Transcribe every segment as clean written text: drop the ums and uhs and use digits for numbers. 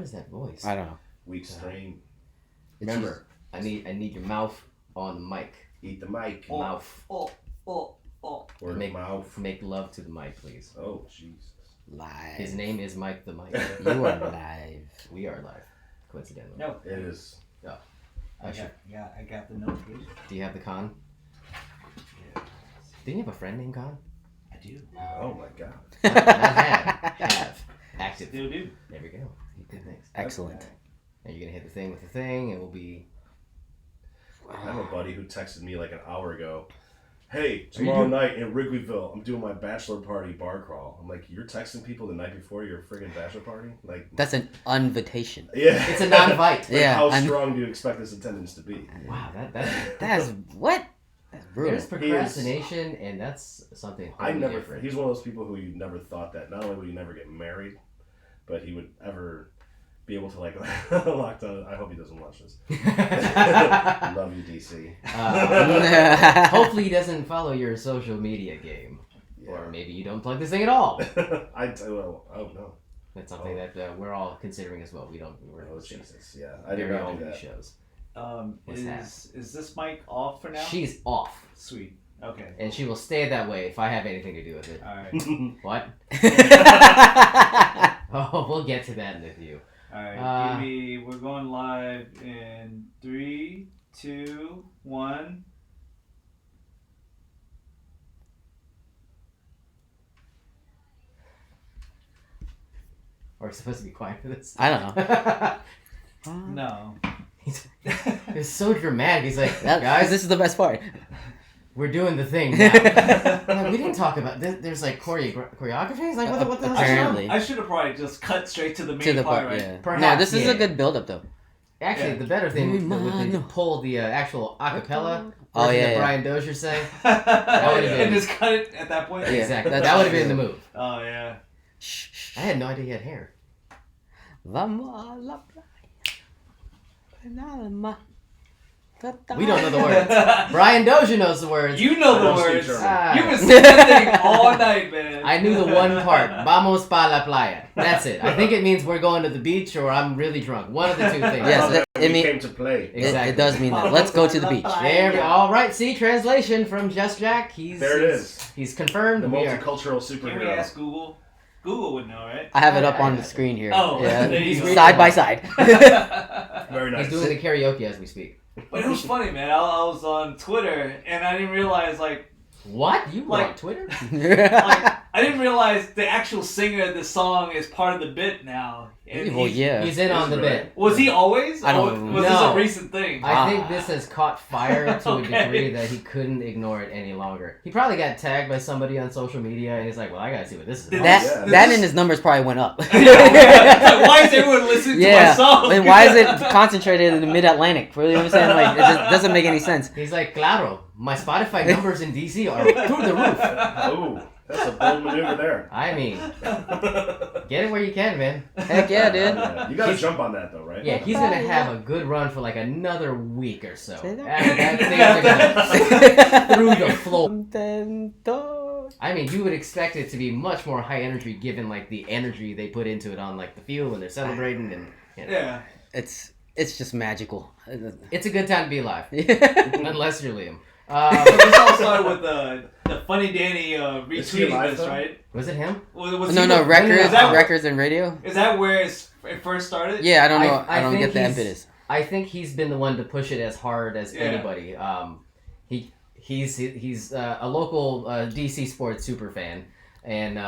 is that voice? I don't know. Weak strain. Remember, I need your mouth on the mic. Eat the mic. Mouth. Word of mouth. Make love to the mic, please. Oh, Jesus. Live. His name is Mike the Mic. You are live. We are live, coincidentally. No. It is. Oh. I got the notification. Do you have the con? Yeah. Didn't you have a friend named Con? I do. Oh, my God. Not have. Active. Still do. There we go. Good things. Excellent. And you're going to hit the thing with the thing, and we'll be... I have a buddy who texted me like an hour ago. Hey, tomorrow night in Wrigleyville, I'm doing my bachelor party bar crawl. I'm like, you're texting people the night before your friggin' bachelor party? Like, That's an invitation. yeah. It's a non-invite. Like, Yeah, how strong do you expect this attendance to be? Wow, That's what? That's brutal. There's procrastination, and that's something different. He's one of those people who you never thought that not only would he never get married, but he would ever be able to, like, lock down. I hope he doesn't watch this. Love you, DC. Hopefully he doesn't follow your social media game. Yeah. Or maybe you don't plug this thing at all. Oh, no. That's something that we're all considering as well. We're Oh, Jesus. Yeah, I did very not own do these that. shows. Is this mic off for now? She's off. Sweet. Okay. And she will stay that way if I have anything to do with it. All right. What? Oh, we'll get to that in a few. All right. We're going live in 3, 2, 1. Are we supposed to be quiet for this? I don't know. No. It's so dramatic. He's like, Guys, this is the best part. we're doing the thing now. Like, we didn't talk about this. There's like choreography. Like what the hell? Apparently. I should have probably just cut straight to the main part, right? Yeah. Perhaps, No, this is yeah. a good build-up, though. Actually, the better thing would be pull the actual acapella. Oh, yeah, that yeah. Brian Dozier sang. And been- just cut it at that point. Yeah. Exactly. that's That would have true. been the move. Oh yeah. I had no idea he had hair. Vamos a la playa. We don't know the words. Brian Dozier knows the words. You know I the don't speak words. German. You've been singing that thing all night, man. I knew the one part. Vamos pa la playa. That's it. I think it means we're going to the beach or I'm really drunk. One of the two things. Yes, We mean- came to play. Exactly. It does mean that. Let's go to the beach. There we all right. See, translation from Just Jack. There it is. He's confirmed. The We are. multicultural Can we superhero. ask Google? Google would know, right? I have it up on the screen here. Oh, yeah. there you go. Side by side. Very nice. He's doing the karaoke as we speak. But it was funny, man. I was on Twitter and I didn't realize, like, What? You were Like- on Twitter? I didn't realize the actual singer of the song is part of the bit now. And Well, yeah. He's in on the Really? bit. Was he always? I don't Or know. was this No. a recent thing? I think this has caught fire to Okay. a degree that he couldn't ignore it any longer. He probably got tagged by somebody on social media, and he's like, "Well, I gotta see what this is." Did about." Yeah. That and his numbers probably went up. It's like, why is everyone listening to my Yeah, song? and why is it concentrated in the Mid-Atlantic? You know what I'm saying? Like, it just doesn't make any sense. He's like, "Claro, my Spotify numbers in DC are through the roof." Oh, that's a bold maneuver there. I mean, get it where you can, man. Heck yeah, dude. Yeah. You gotta jump on that though, right? Yeah, he's gonna have a good run for like another week or so. Say that. That thing's gonna through the floor. Contento. I mean, you would expect it to be much more high energy, given like the energy they put into it on like the field when they're celebrating, and you know. Yeah. It's just magical. It's a good time to be alive, unless you're Liam. So this all started with the Funny Danny Is he retweeting alive, this, though? right? Was it him? Was No, he no, the- records, Is that, records and radio. is that where it first started? Yeah, I don't know. I I don't think get the he's- impetus. I think he's been the one to push it as hard as Yeah. anybody. He's a local DC sports super fan, and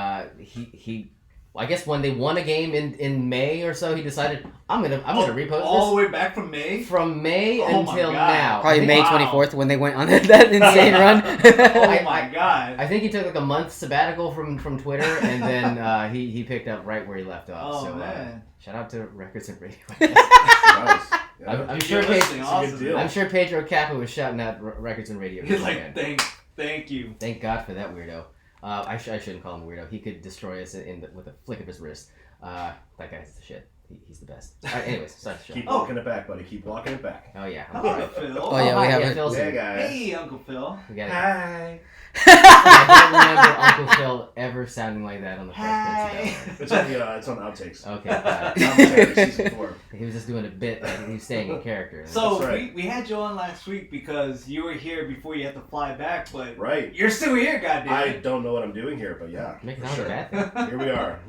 he I guess when they won a game in May or so, he decided I'm gonna repost all the this way back from May. from May Oh my until God. now. Probably I think, May Wow. 24th when they went on that insane run. Oh my god. I think he took like a month sabbatical from Twitter, and then he picked up right where he left off. Oh so man. shout out to Records and Radio. Nice. Yeah. I'm If sure you're listening, It's a good awesome. deal. I'm sure Pedro Kappa was shouting out Records and Radio. He's again. like, thank you. Thank God for that weirdo. I shouldn't call him a weirdo. He could destroy us with a flick of his wrist. That guy's the shit. He's the best. All right, anyways, start the show. Keep walking it back, buddy. Keep walking it back. Oh yeah. Hello, Phil. Oh, yeah, we hi, have it. Phil's Hey, here. guys. Hey, Uncle Phil. We got it. Hi. I don't remember Uncle Phil ever sounding like that on the Fresh Prince of It's on outtakes. Bel-Air. Okay, got it. Commentary, season 4. He was just doing a bit, like he was staying in character. So That's right. we had you on last week because you were here before you had to fly back, but Right. you're still here, goddamn. I don't know what I'm doing here, but yeah. Make it for sound sure. a bad thing. Here we are.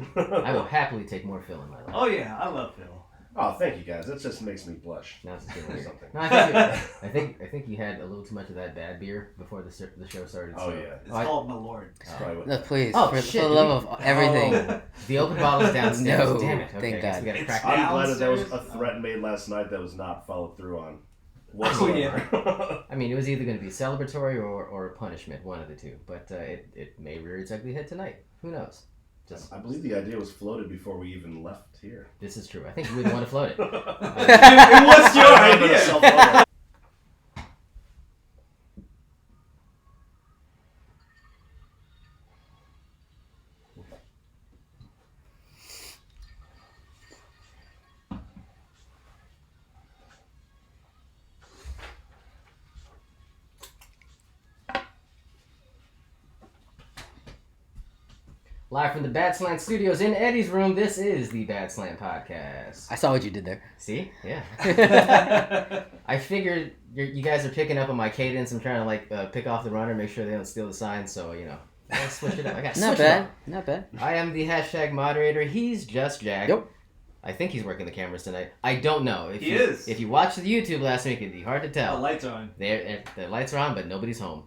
I will happily take more Phil in my life. Oh yeah, I love Phil. Oh, thank you guys. That just makes me blush. Now it's just Or weird. something. No, I think you had a little too much of that bad beer before the show started. Oh, so. yeah. It's called my lord. That's probably what. No, please. Oh, for shit, the love of everything. Oh, the open bottle's downstairs. No, Damn it. Okay, thank I guess God. we gotta It's crack fine. that. I'm glad that there was a Downstairs? threat made last night that was not followed through on. Oh, Whatsoever. I mean, it was either going to be celebratory or a punishment, one of the two. But it may rear its ugly head tonight. Who knows? Just I believe the idea was floated before we even left here. this is true. I think you wouldn't want to float it. It was your I'm gonna idea. self-float. Live from the Badslant Studios in Eddie's room, this is the Badslant Podcast. I saw what you did there. See? Yeah. I figured you guys are picking up on my cadence. I'm trying to pick off the runner, make sure they don't steal the sign. So, I gotta switch it up. I gotta Not switch it bad. up. Not bad. I am the hashtag moderator. He's just Jack. Yep. I think he's working the cameras tonight. I don't know. He is. If you watched the YouTube last week, it'd be hard to tell. Oh, lights are on. The lights are on, but nobody's home.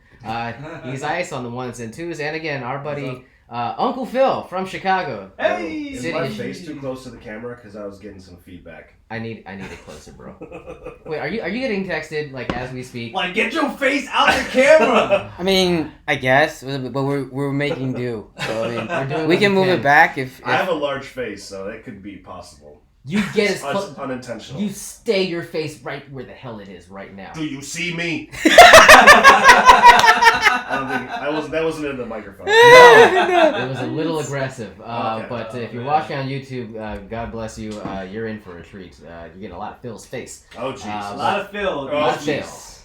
He's Ice on the ones and twos, and again, our buddy Uncle Phil from Chicago. Hey! Is City my of- face too close to the camera? Because I was getting some feedback. I need it closer, bro. Wait, are you getting texted as we speak? Like, get your face out the camera. I mean, I guess, but we're making do. So I mean, We're doing we what can we move can. it back if. I have a large face, so that could be possible. You get as It's close. unintentional. You stay your face right where the hell it is right now. Do you see me? I don't think that wasn't in the microphone. It was a little aggressive, Okay. but if you're watching on YouTube, God bless you. You're in for a treat. You're getting a lot of Phil's face. Oh jeez. A lot of Phil. Oh, Lot of jeez. Phil.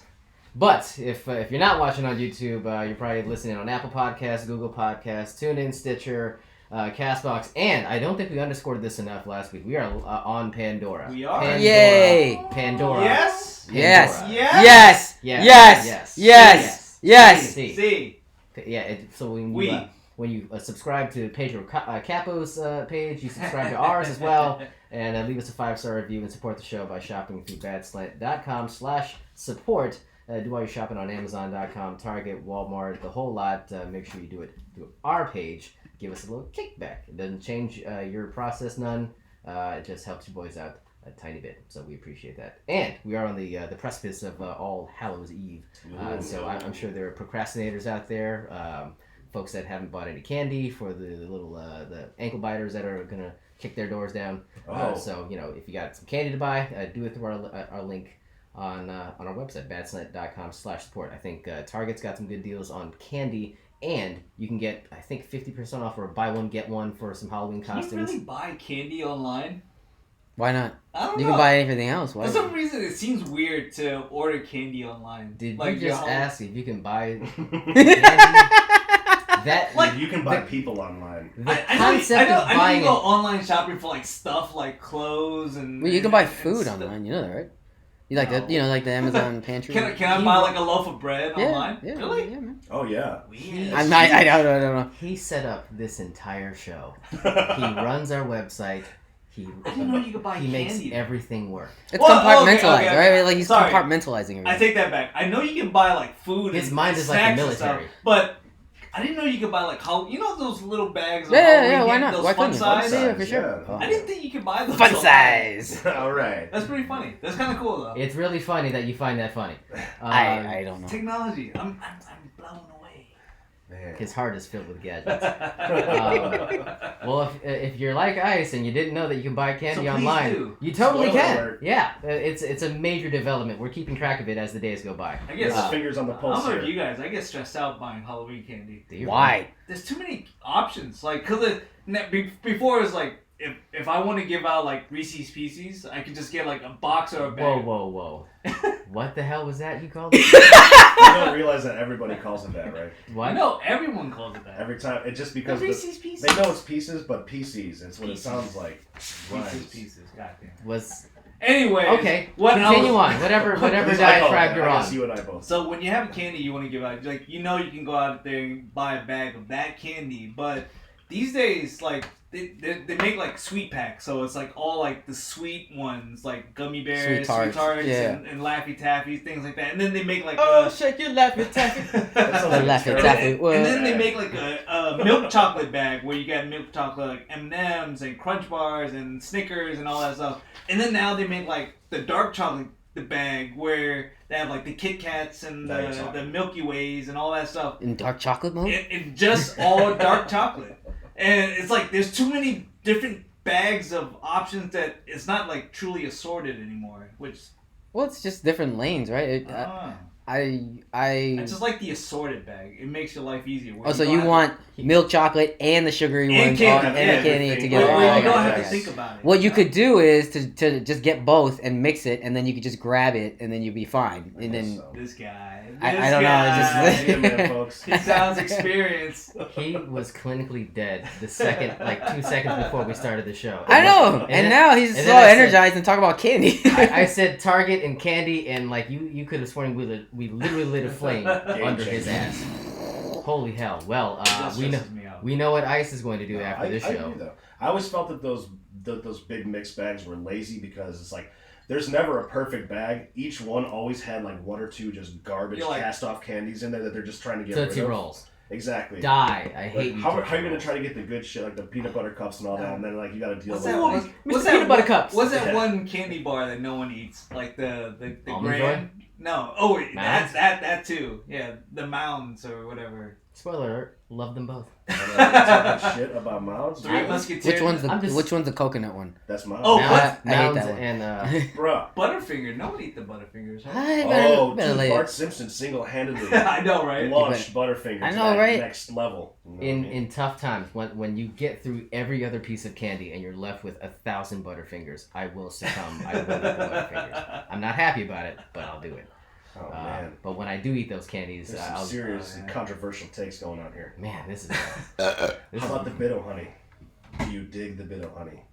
But if you're not watching on YouTube, you're probably listening on Apple Podcasts, Google Podcasts, TuneIn, Stitcher, Castbox, and I don't think we underscored this enough last week. We are on Pandora. We are. Pandora. Yay! Pandora. Yes. Pandora. Yes. Yes. Yes. Yes. Yes. Yes. Yes. Yes. See. See. Yeah. So when you subscribe to Pedro Capo's page, you subscribe to ours as well, and leave us a 5-star review and support the show by shopping through badslant.com/support. Do all your shopping on Amazon.com, Target, Walmart, the whole lot. Make sure you do it through our page. Give us a little kickback. It doesn't change your process none. It just helps you boys out a tiny bit. So we appreciate that. And we are on the precipice of All Hallows Eve. So I'm sure there are procrastinators out there, folks that haven't bought any candy for the little the ankle biters that are going to kick their doors down. So, if you got some candy to buy, do it through our link on our website, badslant.com/support. I think Target's got some good deals on candy, and you can get, I think, 50% off or buy one, get one for some Halloween Can you costumes. really buy candy online? Why not? I don't You know. can buy everything else. Why? For some reason, it seems weird to order candy online. Did Like, you just your ask if you can buy candy? That That You can buy people online. the I concept know, of I know buying you go it. online shopping for stuff like clothes and. well, you can buy and food stuff. online. You know that, right? You like No. the like the Amazon pantry. Can I buy like a loaf of bread yeah, online? yeah, Really? Yeah, man. Oh yeah. Weird. I don't know. He set up this entire show. He runs our website. I didn't know you could buy He makes candy. everything work. It's Well, compartmentalized, okay. right? Like he's Sorry. compartmentalizing everything. I take that back. I know you can buy like food. His and mind is like the snacks and stuff, military. but I didn't know you could buy like those little bags. Of Yeah, Halloween yeah, why candy, not? Those Why fun couldn't you? size. Yeah, for sure. Yeah. I didn't think you could buy those. Fun online. size. All right. That's pretty funny. That's kind of cool though. It's really funny that you find that funny. I don't know. Technology. I'm blown away. Man. His heart is filled with gadgets. Well, if you're like Ice and you didn't know that you can buy candy So please online, do. you totally Spoiler can. alert. Yeah, it's a major development. We're keeping track of it as the days go by. I guess. His fingers on the I pulse don't know here. if you guys. I get stressed out buying Halloween candy. Do you Why? There's too many options. Like, cause before it was like if I want to give out like Reese's Pieces, I could just get like a box or a bag. Whoa. What the hell was that you called it? You don't realize that everybody calls it that, right? What? No, everyone calls it that. Every time, it's just because Reese's Pieces. they know it's pieces, but PCs. It's what it sounds like. Reese's Pieces. Goddamn. Was Anyway. okay. Continue on. Whatever diatribe you're on. You and I both. So when you have a candy you want to give out, like you can go out there and buy a bag of that candy, but these days like they make like sweet packs, so it's like all like the sweet ones, like gummy bears, sweet tarts yeah. and Laffy Taffies, things like that, and then they make like shake your Laffy Taffy. Laffy Taffy. And then they make like a milk chocolate bag where you got milk chocolate like M&Ms and Crunch Bars and Snickers and all that stuff, and then now they make like the dark chocolate bag where they have like the Kit Kats and the Milky Ways and all that stuff in dark chocolate mode. And just all dark chocolate. And it's like there's too many different bags of options that it's not like truly assorted anymore. Which it's just different lanes, right? I just like the assorted bag. It makes your life easier. So you want milk chocolate and the sugary ones and the candy together. You don't have to think about it. What you could do is to just get both and mix it, and then you could just grab it, and then you'd be fine. And then this guy, I don't know. It just he sounds experienced. He was clinically dead the second, like 2 seconds before we started the show. I know, and now he's so energized and talk about candy. I said Target and candy, and like you could have sworn we literally lit a flame under his ass. Holy hell! Well, we know what Ice is going to do after this show. I always felt that those big mixed bags were lazy because it's like there's never a perfect bag. Each one always had like one or two just garbage cast off candies in there that they're just trying to get rid of. Tootsie Rolls. Exactly. Die. I hate you. How are you gonna try to get the good shit like the peanut butter cups and all that, and then like you gotta deal with that? What's that peanut butter cups? What's that one candy bar that no one eats? Like the Grand? No. Oh wait, that's that too. Yeah, the Mounds or whatever. Spoiler alert, love them both. Talking shit about Mounds. Which one's the coconut one? That's Mounds. Oh, I hate Mounds that one. and bruh. Butterfinger. Nobody eat the Butterfingers. Huh? Dude, Bart Simpson single-handedly I know, right? launched Butterfinger to that next level. You know in tough times, when you get through every other piece of candy and you're left with 1,000 Butterfingers, I will succumb. I will eat the Butterfingers. I'm not happy about it, but I'll do it. Oh man! But when I do eat those candies, there's some serious controversial takes going on here. Man, this is. How about the bit of honey? Do you dig the bit of honey?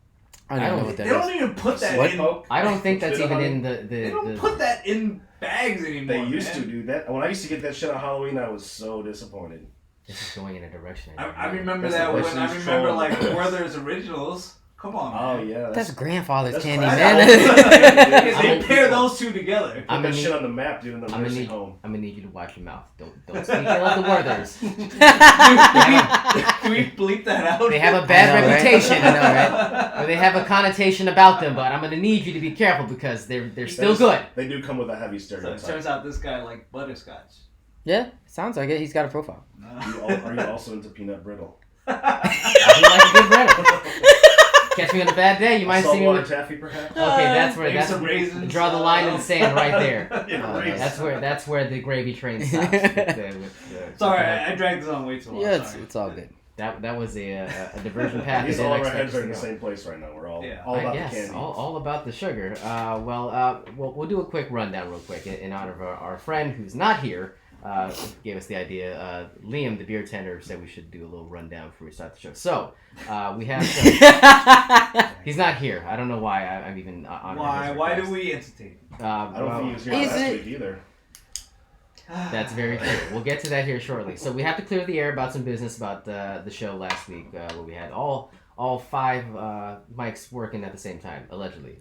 I don't know what that is. They don't even put that in. I don't think that's even in the. They don't put that in bags anymore. They used to do that. When I used to get that shit on Halloween, I was so disappointed. This is going in a direction. I remember that when I remember like Werther's Originals. Come on, man. Oh yeah, that's grandfather's candy, man. They pair those two together. Put that shit on the map, dude. In the nursing home. I'm gonna need you to watch your mouth. Don't speak ill of the Werthers. Can we bleep that out? They have a bad reputation, right? Or they have a connotation about them, but I'm gonna need you to be careful because they're still good. They do come with a heavy stereotype. So it turns out this guy liked butterscotch. Yeah, sounds like it. He's got a profile. Are you also into peanut brittle? I do like a good brittle. Catch me on a bad day, you might see me with taffy, perhaps. Okay, that's where draw the line in the sand right there. That's where the gravy train stops. Sorry, I dragged this on way too long. Yeah, it's all good. That was a diversion path. All our heads are in the same place right now. We're all about the candy. All about the sugar. We'll do a quick rundown real quick in honor of our friend who's not here. Gave us the idea. Liam, the beer tender, said we should do a little rundown before we start the show. So, we have... he's not here. I don't know why I'm even on Why do we entertain? I don't think he was here last week either. That's very true. We'll get to that here shortly. So we have to clear the air about some business about the show last week where we had all 5 mics working at the same time, allegedly.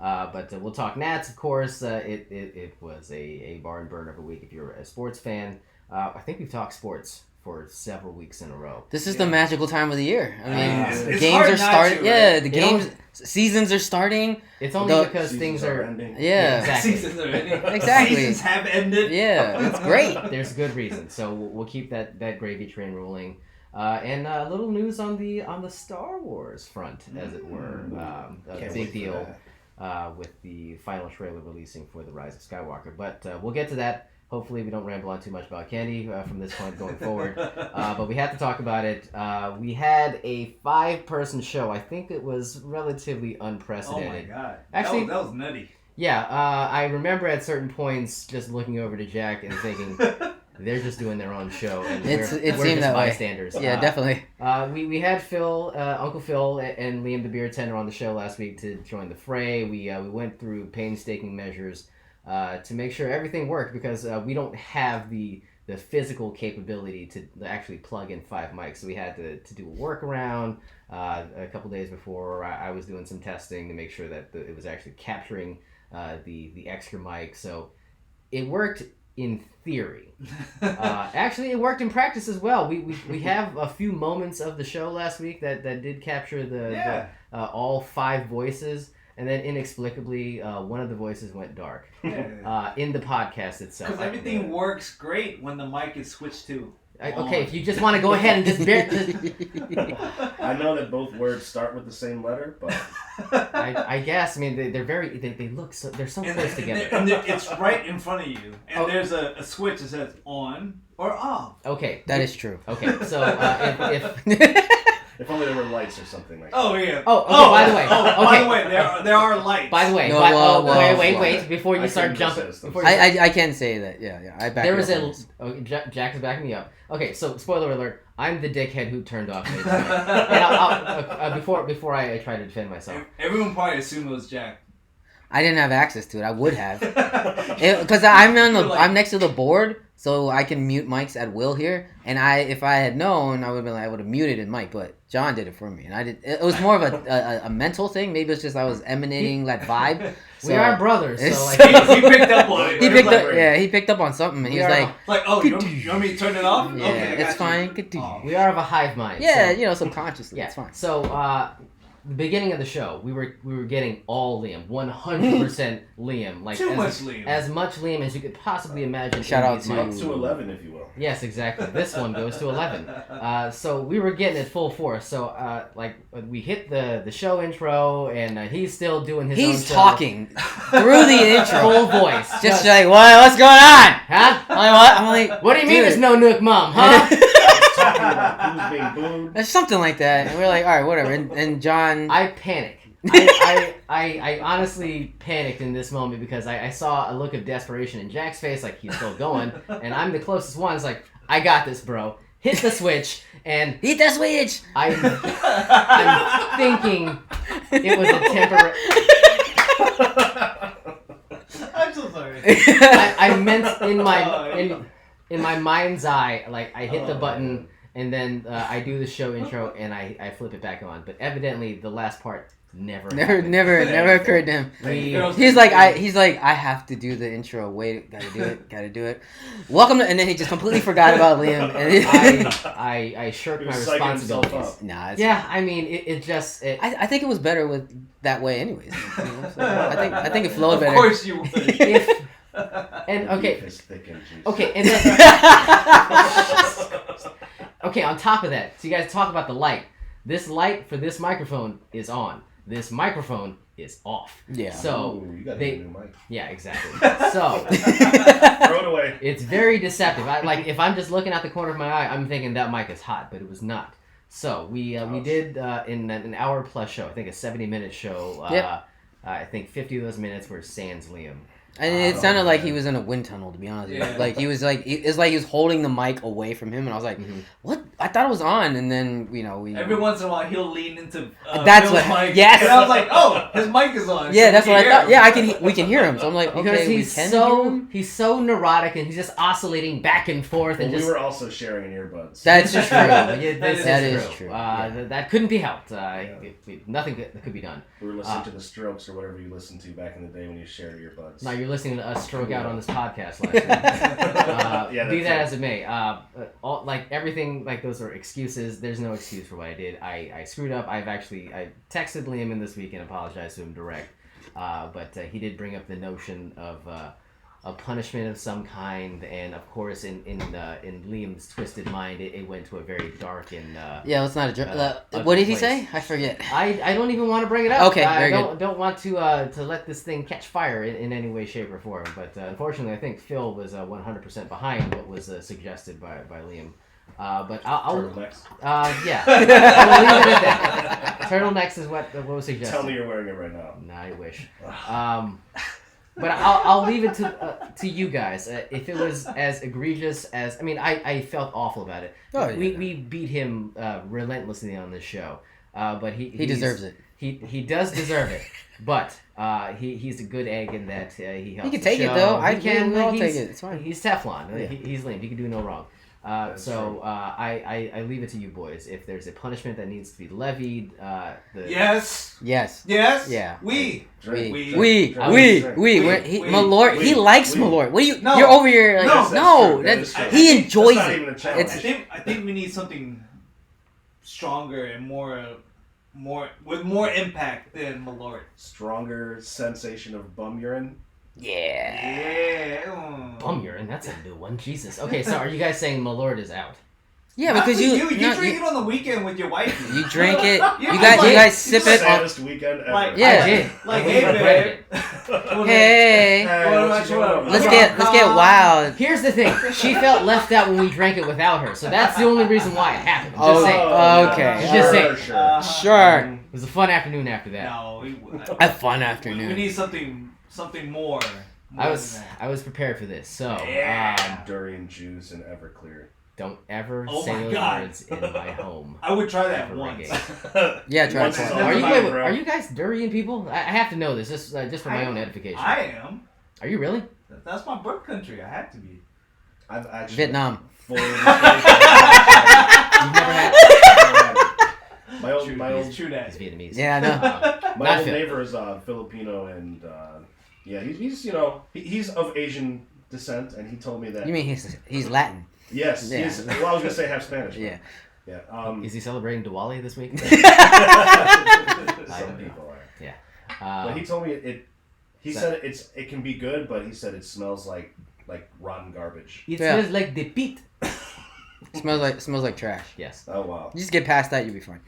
But we'll talk Nats, of course. It was a barn burner of a week if you're a sports fan. I think we've talked sports for several weeks in a row. This is the magical time of the year. I mean, it's games are starting. Right? The games seasons are starting. It's only because things are ending. Yeah, exactly. Seasons are ending. Exactly. Seasons have ended. Yeah, it's great. There's good reason. So we'll keep that gravy train rolling. And a little news on the Star Wars front, as it were. A big deal with the final trailer releasing for The Rise of Skywalker. But we'll get to that Hopefully, we don't ramble on too much about candy from this point going forward. But we have to talk about it. We had a 5-person show. I think it was relatively unprecedented. Oh my god! Actually, that was nutty. Yeah, I remember at certain points just looking over to Jack and thinking they're just doing their own show, and we're just that bystanders. Way. Yeah, definitely. We had Phil, Uncle Phil, and Liam the beer tender on the show last week to join the fray. We went through painstaking measures to make sure everything worked because we don't have the physical capability to actually plug in 5 mics. So we had to do a workaround a couple days before. I was doing some testing to make sure that it was actually capturing the extra mic. So it worked in theory. Actually, it worked in practice as well. We have a few moments of the show last week that did capture the all 5 voices. And then inexplicably, one of the voices went dark in the podcast itself. Because everything works great when the mic is switched to. Okay, if you just want to go ahead and just I know that both words start with the same letter, but I guess. I mean, they're very. They look so. They're so close together. And it's right in front of you, and there's a switch that says on or off. Okay, that is true. Okay, so if if only there were lights or something like that. Oh yeah. Oh, okay, by the way. By the way, there are lights. By the way, No, wait, before you start jumping. I can say that. Yeah. I back there you was up Jack is backing me up. Okay, so spoiler alert. I'm the dickhead who turned off the and before I try to defend myself. Everyone probably assumed it was Jack. I didn't have access to it. I would have, because I'm next to the board, so I can mute mics at will here. And if I had known, I would have muted his mic. But John did it for me, and I did. It was more of a mental thing. Maybe it's just I was emanating that vibe. So, we are brothers, so like he picked up on it. He picked up on something, and he was like, oh, you want me to turn it off? Yeah, okay, it's fine. We are of a hive mind. Yeah, so, subconsciously, it's fine. So, the beginning of the show, we were getting all Liam, 100% Liam, like too much Liam, as much Liam as you could possibly imagine. Shout out to up to 11, if you will. Yes, exactly. This one goes to 11. So we were getting it full force. So we hit the show intro, and he's still doing his own show. He's talking through the intro, full voice, just like what's going on? Huh? I'm like, what do you mean there's no Nook Mom, huh? Who's being booed? There's something like that, and we're like, all right, whatever. And John, I panic. I honestly panicked in this moment because I saw a look of desperation in Jack's face, like he's still going, and I'm the closest one. It's like, I got this, bro. Hit the switch, and hit the switch. I'm thinking it was a temporary. I'm so sorry. I meant in my mind's eye, like I hit the button and then I do the show intro and I flip it back on. But evidently the last part never occurred to him. He's like I have to do the intro. Wait, gotta do it. Welcome to, and then he just completely forgot about Liam. And I shirked my responsibilities. Nah, yeah, I mean it just. I think it was better with that way, anyways. So I think it flowed better. Of course you would. And okay, and then okay. On top of that, so you guys talk about the light. This light for this microphone is on. This microphone is off. Yeah. So you got a new mic. Yeah, exactly. So throw it away. It's very deceptive. If I'm just looking out the corner of my eye, I'm thinking that mic is hot, but it was not. So we did in an hour plus show. I think a 70-minute show. Yep. I think 50 of those minutes were sans Liam. And it sounded like he was in a wind tunnel, to be honest with you. Like he was like, it's like he was holding the mic away from him, and I was like, "What? I thought it was on." And then we every once in a while he'll lean into that's Bill's what mic, yes. And I was like, "Oh, his mic is on." Yeah, so that's what I thought. him. Yeah, we can hear him. So I'm like, because okay, he's so neurotic and he's just oscillating back and forth. And we were also sharing earbuds. That's true. That is true. That couldn't be helped. Nothing could be done. We were listening to the Strokes or whatever you listened to back in the day when you shared earbuds. Now you're listening to us stroke out on this podcast last week. Be that as it may, everything, those are excuses. There's no excuse for what I did. I screwed up. I texted Liam in this week and apologized to him direct. But he did bring up the notion of a punishment of some kind, and of course, in Liam's twisted mind, it went to a very dark and Yeah, let's not address. What did he say? I forget. I don't even want to bring it up. Okay, very I good. don't want to let this thing catch fire in any way, shape, or form. But unfortunately, I think Phil was 100% behind what was suggested by Liam. But I'll Turtlenecks. yeah, I'll leave it at that. Turtlenecks is what was suggested. Tell me you're wearing it right now. Nah, I wish. But I'll leave it to you guys. If it was as egregious as I felt awful about it. Oh, yeah. We beat him relentlessly on this show, but he deserves it. He does deserve it, but he's a good egg in that he helps. He can the take it show. though. We'll take it. It's fine. He's Teflon. Yeah. He's Liam. He can do no wrong. I leave it to you boys. If there's a punishment that needs to be levied, Yes. Yes. Yeah. We. Drink. Malort. He likes Malort. What are you? No. You're over here. Like, No, that's that's he true. enjoys That's not it. even a challenge. I think we need something stronger and more with more impact than Malort. Stronger sensation of bum urine. Yeah. Yeah. Bum urine. That's a new one. Jesus. Okay, so are you guys saying Malort is out? Yeah, Not because for you drink it on the weekend with your wife. you drink it. Yeah, you guys sip it on. Saddest weekend ever. Like, Yeah. I did. Like, I hey, regretted babe. it. Hey. What you doing? Let's get wild. Here's the thing. She felt left out when we drank it without her, so that's the only reason why it happened. Just saying. Okay. Just saying. Sure. Sure. It was a fun afternoon after that. No, A fun we afternoon. need something more. I was prepared for this, so Yeah. Durian juice and Everclear. don't ever Oh say my those God. words in my home. I would try that Ever once. again. Yeah, try Once it. is all Are you the time, bro. are you guys durian people? I have to know this just for my own edification. I am. Are you really? That's my birth country. I have to be. I've actually Vietnam. fully You've never had. my old True that. He's Vietnamese. Yeah, I know. my Not old Phil. neighbor is Filipino, and yeah, he's of Asian descent, and he told me that. You mean he's Latin? Yes. Yeah. Well, I was gonna say half Spanish. but- Yeah. Yeah. Is he celebrating Diwali this week? Some people are. Yeah. But he told me it. He So- said it can be good, but he said it smells like rotten garbage. It Yeah. smells like the pit. Smells like trash. Yes. Oh wow. You just get past that, you'll be fine.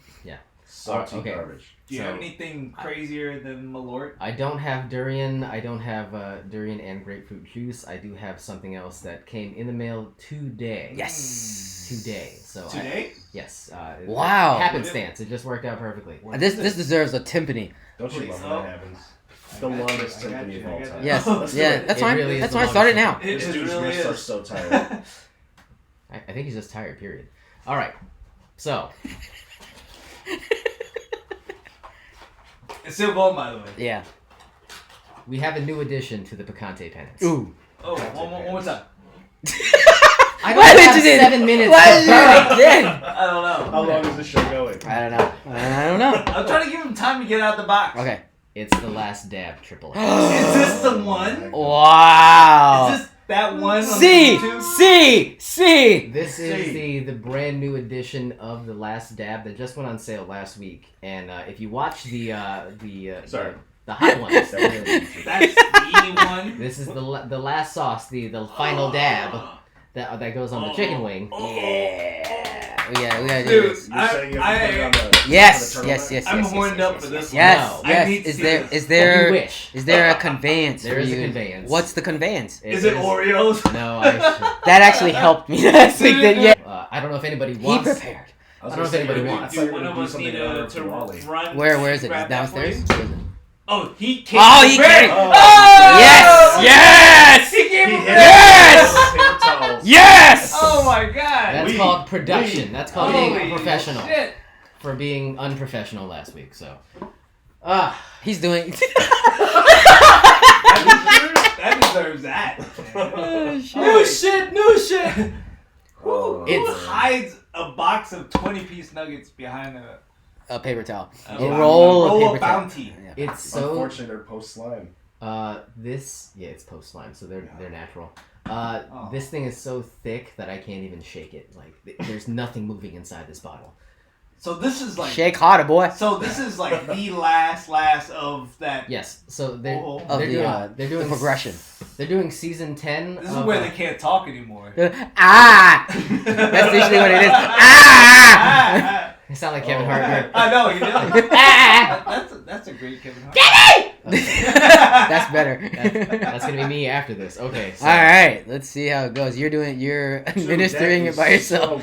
Salty okay. garbage. Do you So- have anything crazier than Malort? I don't have durian. I don't have durian and grapefruit juice. I do have something else that came in the mail today. Yes. Today. So Today? yes. Wow. Happenstance. It just worked out perfectly. This deserves a timpani. Don't you Please. love when that happens? The I got you, longest I got symphony you, of I all got time. you. Yes. Let's do Yeah, it. that's It fine. really is That's the fine. Start it now. longest This It dude's really wrists are is. so tired. I think he's just tired. Period. All right. So It's still going, by the way. Yeah. we have a new addition to the picante penance. Ooh. Oh, one more time. I Why don't did have you do- 7 minutes. Why to did you burn. do it again? I don't know. How long is this show going? I don't know. I don't know. I'm trying to give him time to get out the box. Okay. It's the last dab triple. Is this the one? Wow. Is this that one on C YouTube? C. This is See. the brand new edition of the Last Dab that just went on sale last week. And if you watch the Sorry. the hot ones, That's the one. this is the last sauce, the final dab that goes on the chicken wing. Yeah. We gotta do Dude, this. You're saying you have to put it on the Yes. on the Yes. turtleneck? Yes. I'm Yes. horned yes, up yes, for yes, this Yes. one. I Yes. need to Is see there? this. Is You there? wish. Is there a conveyance There for is a you? conveyance. What's the conveyance? Is it Oreos? No, I That actually helped me last week. Yeah. I don't know if anybody He wants. prepared. I was I don't know if gonna say, anybody maybe- wants. I thought you One were of gonna do us something need in honor to of Diwali. run. Where is it? grab Is that for downstairs? you. Oh, he came. Oh, he prepared. came. Oh, Yes. Yes. He came He hit prepared. Yes! it with paper towels. Yes. Oh my god. That's We- called production. That's called being Holy a professional. Shit. For being unprofessional last week. So, He's doing. That deserves that. New shit. New shit. Oh, Who It's- hides a box of 20-piece nuggets behind A paper towel. a A roll of paper towel. bounty? Yeah. it's so. Unfortunately, they're post slime. It's post slime, so they're natural. Oh. This thing is so thick that I can't even shake it. Like, there's nothing moving inside this bottle. So this is like Shake harder, boy. So this is like the last of that. Yes. So they're Of they're doing the progression. They're doing season 10. This is where they can't talk anymore. Ah! That's usually what it is. Ah! You sound like Kevin Hart. I know you do. Ah! That's a great Kevin Hart. That's better. That's gonna be me after this. Okay. So. All right, let's see how it goes. You're administering it by yourself.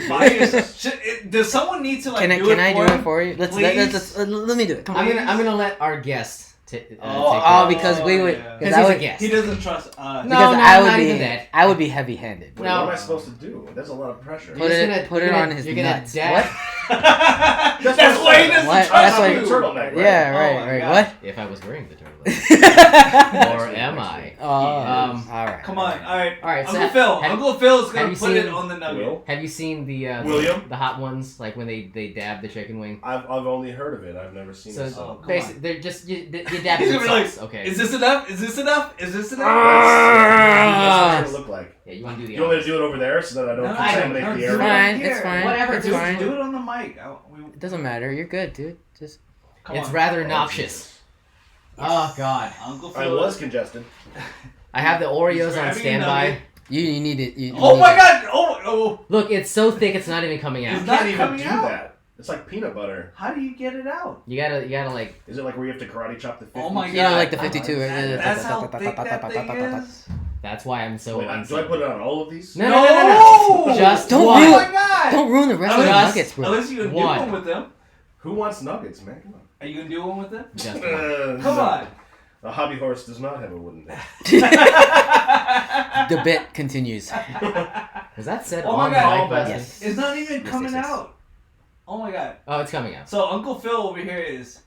Does someone need to like Can I do it for you? Let me do it. Come on. I'm gonna let our guest. Take because we would. yeah. Because he's a guest. He doesn't trust us. No, Because not even that. I would be heavy-handed. Wait, No. what am I supposed to do? There's a lot of pressure. Put it on his nuts. What? That's why he doesn't What? trust That's why you. Turtleneck, right? Yeah, Oh right, my right. God. What? If I was wearing the turtleneck. Or am I? Oh, all right. Come on, all right. All right. So Uncle Phil's gonna have you put it seen- on the nugget. Will? Have you seen the William? the hot ones, like when they dab the chicken wing? I've only heard of it. I've never seen So it. come basically, on. they're just you dab He's it gonna with be like, sauce. Okay. Is this enough? Is this enough? Is this enough? That's what it's gonna look like. Yeah, you want to do the. You want me to do it over there so that I don't No, contaminate no, the do area? it Fine, here. it's fine. Whatever, It's just fine. Do it on the mic. It doesn't matter. You're good, dude. Just It's on. rather Oh, noxious. Oh God. Uncle Phil. I was congested. I have the Oreos on grabbing a standby. nugget. you need it. You Oh need my it. God! Oh! Look, it's so thick it's not even coming You out. It's not can't even coming do out. that. It's like peanut butter. How do you get it out? You gotta like. Is it like where you have to karate chop the 50? Oh my God! You know, like the 52. That's how thick that thing is. That's why I'm so. Wait, do I uncertain. put it on all of these? No, no. Just Don't one. ruin- Oh my God! Don't ruin the rest of the Just- nuggets, bro. Unless you can do One. one with them. Who wants nuggets, man? Come on. Are you gonna do one with them? Just one. Come on. A hobby horse does not have a wooden neck. The bit continues. Was that said Oh my on God. the mic? Yes. It's not even Yes, coming yes, yes. out. Oh my God. Oh, it's coming out. So Uncle Phil over here is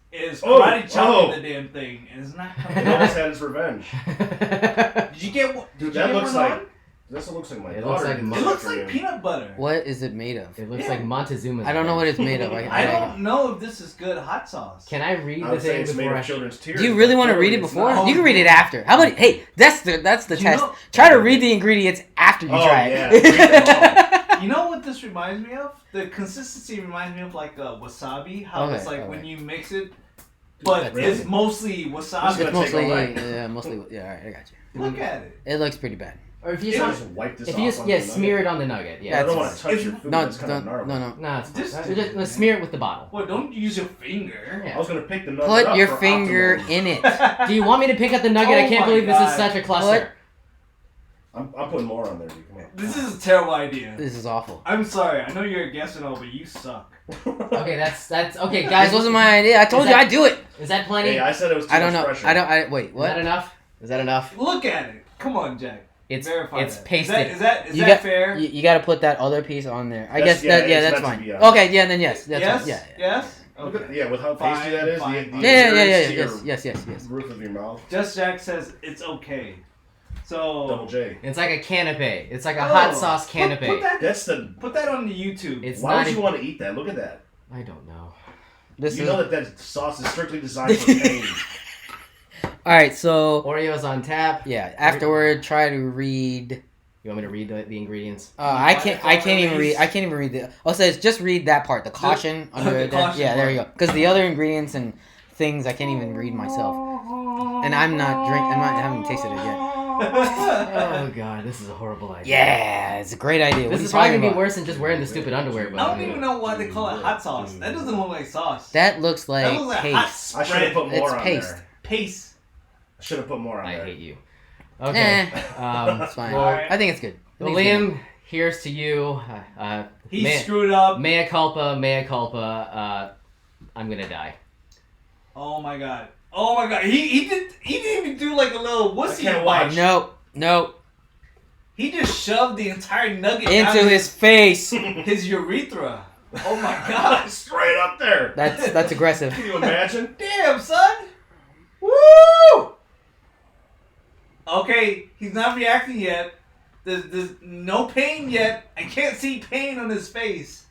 Oh, karate chopping oh. the damn thing, and it's not He coming almost out. had his revenge. Did you get one? Dude, Did you that get looks one like... on? This looks like my It daughter. looks like did my- this It looks like afternoon. peanut butter. What is it made of? It looks Yeah. like Montezuma's. I don't know what it's made of. I don't know if this is good hot sauce. Can I read I the would say thing it's made before of I? children's tears. Do you really but want to read it clearly it's before? not. You can read it after. How about hey? That's the You test. know- Try to read the ingredients after you Oh, try yeah. it. Read them You know what this reminds me of? The consistency reminds me of like wasabi. How Okay, it's like okay. when you mix it, but Really? it's mostly This is wasabi. gonna It's take mostly, all night. mostly. Yeah, all right, I got you. Look at it. It looks pretty bad. Or if you It just I want, just wipe this if off you just onto yeah, the nugget. smear it on the nugget. Yeah. I don't want It's- to touch it's- your food. No, That's kind of no, gnarly. no. No, it's Just- just smear it with the bottle. Well, don't use your finger. Yeah. I was gonna pick the nugget Put up your for finger optimal. in it. Do you want me to pick up the nugget? Oh I can't my believe this God. is such a cluster. I'm putting more on there, dude. Come on. This is a terrible idea. This is awful. I'm sorry. I know you're a guest and all, but you suck. Okay, that's okay, This guys. wasn't my idea. I told Is you that- I'd do it. Is that plenty? Hey, I said it was too I don't much know. pressure. Wait, Is what? that enough? Is that enough? Look at it. Come on, Jack. It's Verify it's that. pasted. Is that You that got- fair? You got to put that other piece on there. I That's- guess yeah, that. Yeah, it's that's meant to fine. be on. Okay, yeah, then yes, that's yes. fine. Yeah, Yes. Look at, Okay. yeah, with how pasty Fine, that is, fine, the fine. Yeah, adherence to yes. your roof of your mouth. Just Jack says it's okay. So Double J. It's like a canapé. It's like a hot sauce canapé. Put that on the YouTube. It's Why not. would you want to eat that? Look at that. I don't know. This You is know that sauce is strictly designed for pain. all right. So Oreos on tap. yeah, afterward, try to read. You want me to read the ingredients? I can't even read. I can't even read the. Oh, it says just read that part. The caution under the there. caution Yeah, there you go. part. Because the other ingredients and things I can't even read myself, and I'm not haven't tasted it yet. Oh god, this is a horrible idea. Yeah, it's a great idea. What This are you is probably talking gonna be about? worse than just wearing the stupid underwear. I But don't even know why they call it hot sauce. That doesn't look like sauce. That looks like That looks like hot paste. I should have spread. put more It's on paste. there. Paste. I should have put more on I there. hate you. Okay. It's fine. Well, I think it's good. I well, think it's Liam, here's to you. He mea, screwed up. mea culpa, mea culpa. I'm gonna die. Oh my god. Oh my god. He didn't even do like a little wussy I can't bite. watch. good. No, He just shoved the entire nugget into down his face. his urethra. Oh my god. Straight up there. That's aggressive. Can you imagine? Damn, son. Woo! Okay, he's not reacting yet. There's no pain yet. I can't see pain on his face.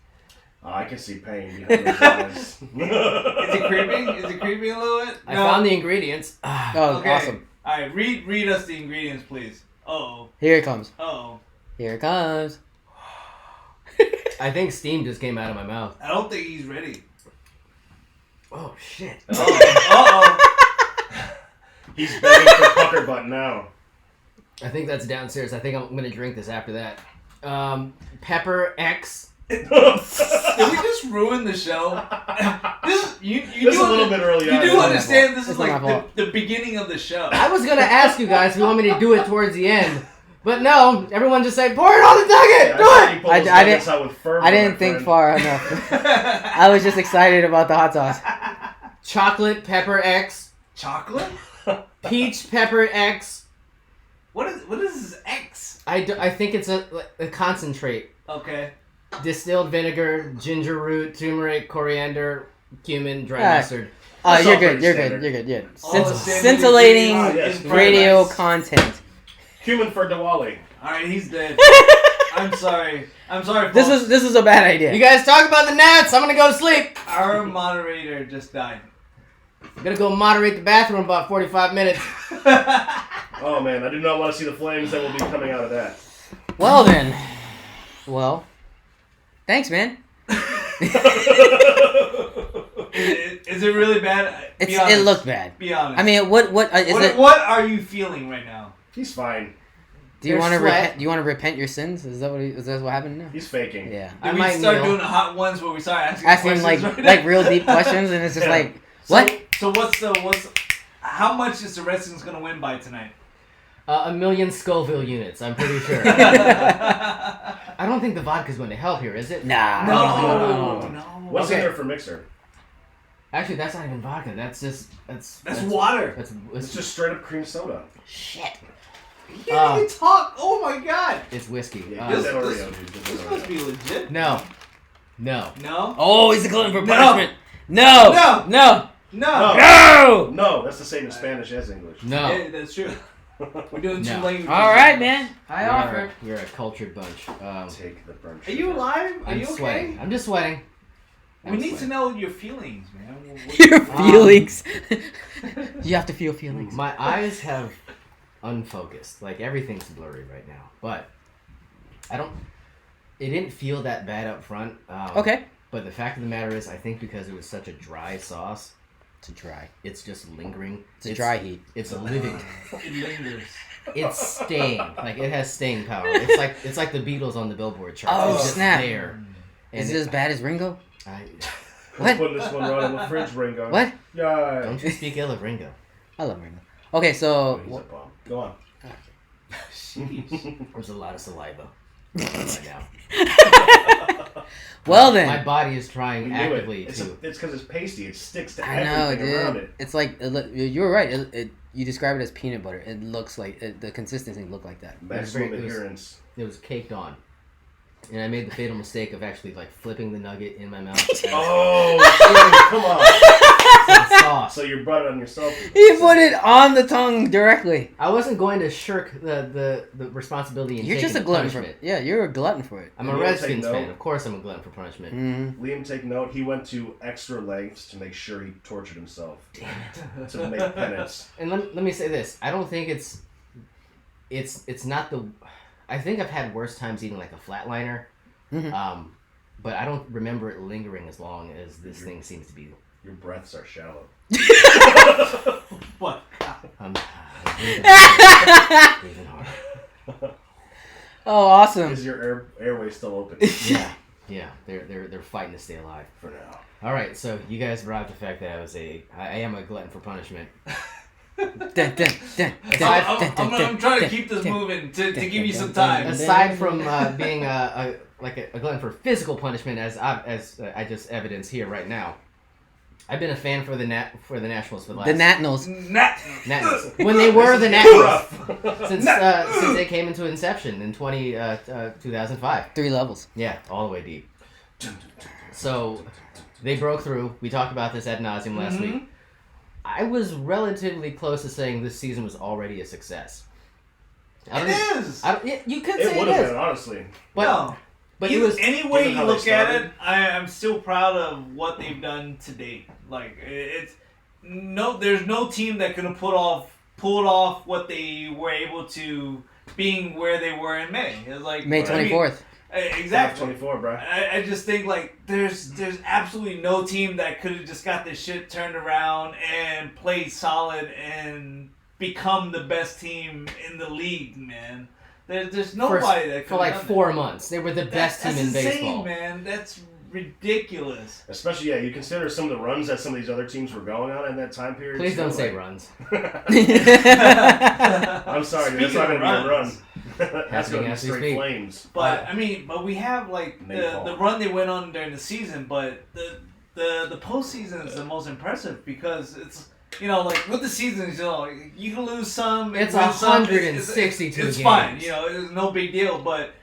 Oh, I can see pain behind those eyes. Is it creeping? Is it creeping a little bit? I found the ingredients. Oh, Okay. awesome. Alright, read us the ingredients, please. Uh-oh. Here it comes. Uh-oh. Here it comes. I think steam just came out of my mouth. I don't think he's ready. Oh shit! He's begging for pucker butt now. I think that's downstairs. I think I'm gonna drink this after that. Pepper X. Did we just ruin the show? You This is a little bit early You on. do understand this is It's not my like fault. the beginning of the show. I was gonna ask you guys if you want me to do it towards the end, but no. Everyone just said, "Pour it on the nugget. Do it." I didn't think far enough. I was just excited about the hot sauce. Chocolate Pepper X. Chocolate? Peach Pepper X. What is this X? I think it's a concentrate. Okay. Distilled vinegar, ginger root, turmeric, coriander, cumin, dry mustard. Oh, That's you're all good. pretty You're standard. good. You're good. Yeah. All the standard Scintillating ingredients. radio Nice. content. Cumin for Diwali. All right, he's dead. I'm sorry. Folks. This is a bad idea. You guys talk about the gnats. I'm gonna go to sleep. Our moderator just died. I'm gonna go moderate the bathroom about 45 minutes. Oh man, I do not want to see the flames that will be coming out of that. Well then. Well. Thanks, man. Is it really bad? Be It honest. looked bad. Be honest. I mean, what is it? What are you feeling right now? He's fine. Do you There's want to sweat. repent? Do you want to repent your sins? Is that what happened now? He's faking. Yeah. I Did we might start kneel. doing the hot ones where we start asking Asking like questions right now? real deep questions, and it's just Yeah. like what? So how much is the Redskins gonna win by tonight? 1,000,000 Scoville units. I'm pretty sure. I don't think the vodka's going to help here, is it? Nah. No. What's Okay. in there for mixer? Actually, that's not even vodka. That's water. It's just straight up cream soda. shit. You can't even talk. Oh my god. It's whiskey. Yeah, This- get that Oreo, this- dude. Get that This Oreo. must be legit. No. No. Oh, he's a glutton for No. punishment. No. No. No. No. No. No, that's the same in Spanish as English. No. Yeah, that's true. We're doing two No. languages. All right, man. I offer. You're a cultured bunch. Take the burnt Are you sugar. alive? Are I'm you okay? sweating. I'm just sweating. We I'm need to sweating. know your feelings, man. Your feelings. You have to feel feelings. My eyes have unfocused. Like everything's blurry right now. But it didn't feel that bad up front. Okay. But the fact of the matter is, I think because it was such a dry sauce, It's a dry. it's just lingering. It's a dry heat. It's living. It lingers. It's staying. Like it has staying power. It's like the Beatles on the Billboard chart. Oh, it's just snap. there. Is it as bad as Ringo? I, We're What? putting this one right on the fridge, Ringo. What? Yeah. don't you speak ill of Ringo? I love Ringo. Okay, so He's a bomb. Go on. There's a lot of saliva right now. well My then. body is trying We knew actively it. to. It's because it's pasty. It sticks to I know, everything around dude. it. It's like you were right. You describe it as peanut butter. It looks like the consistency looked like that. Maximum it was- adherence. It was caked on, and I made the fatal mistake of actually like flipping the nugget in my mouth. Oh, shit, come on. The sauce. So you brought it on yourself. He put it on the tongue directly. I wasn't going to shirk the responsibility. And You're just a the glutton for punishment. it. Yeah, you're a glutton for it. I'm You a wanna Redskins take fan. note? Of course, I'm a glutton for punishment. Mm-hmm. Liam, take note. He went to extra lengths to make sure he tortured himself. To make penance. And let me say this: I don't think it's not the. I think I've had worse times eating like a flatliner, Mhm. but I don't remember it lingering as long as this thing seems to be. Your breaths are shallow. What? I'm breathing hard. Oh, awesome. Is your airway still open? Yeah, they're fighting to stay alive. For now. All right, so you guys brought up the fact that I am a glutton for punishment. Dun, dun, dun, dun, I'm trying to keep this dun, moving to dun, give you dun, some dun, time. Aside from being a glutton for physical punishment, as I just evidence here right now, I've been a fan for the Nationals for the last The Nationals. Nationals. When they were the Nationals since they came into inception in 2005. 3 levels. Yeah, all the way deep. So they broke through. We talked about this ad nauseum last week. I was relatively close to saying this season was already a success. It is. You could It say would it have is, been, honestly. but No. but it was any way given you how they look at started. it, I'm still proud of what they've done to date. Like there's no team that could have pulled off what they were able to, being where they were in May. It was like May 24th. Exactly. 24, bro. I just think like there's absolutely no team that could have just got this shit turned around and played solid and become the best team in the league, man. There's nobody that could for like 4 months. They were the best team in baseball. Man. That's ridiculous. Especially, you consider some of the runs that some of these other teams were going on in that time period. Please don't say runs. I'm sorry, that's not going to be a run. That's going to be straight flames. But but we have like the run they went on during the season, but the postseason is the most impressive because it's like with the seasons, you can lose some. It's 162 games. It's fine, it's no big deal, but.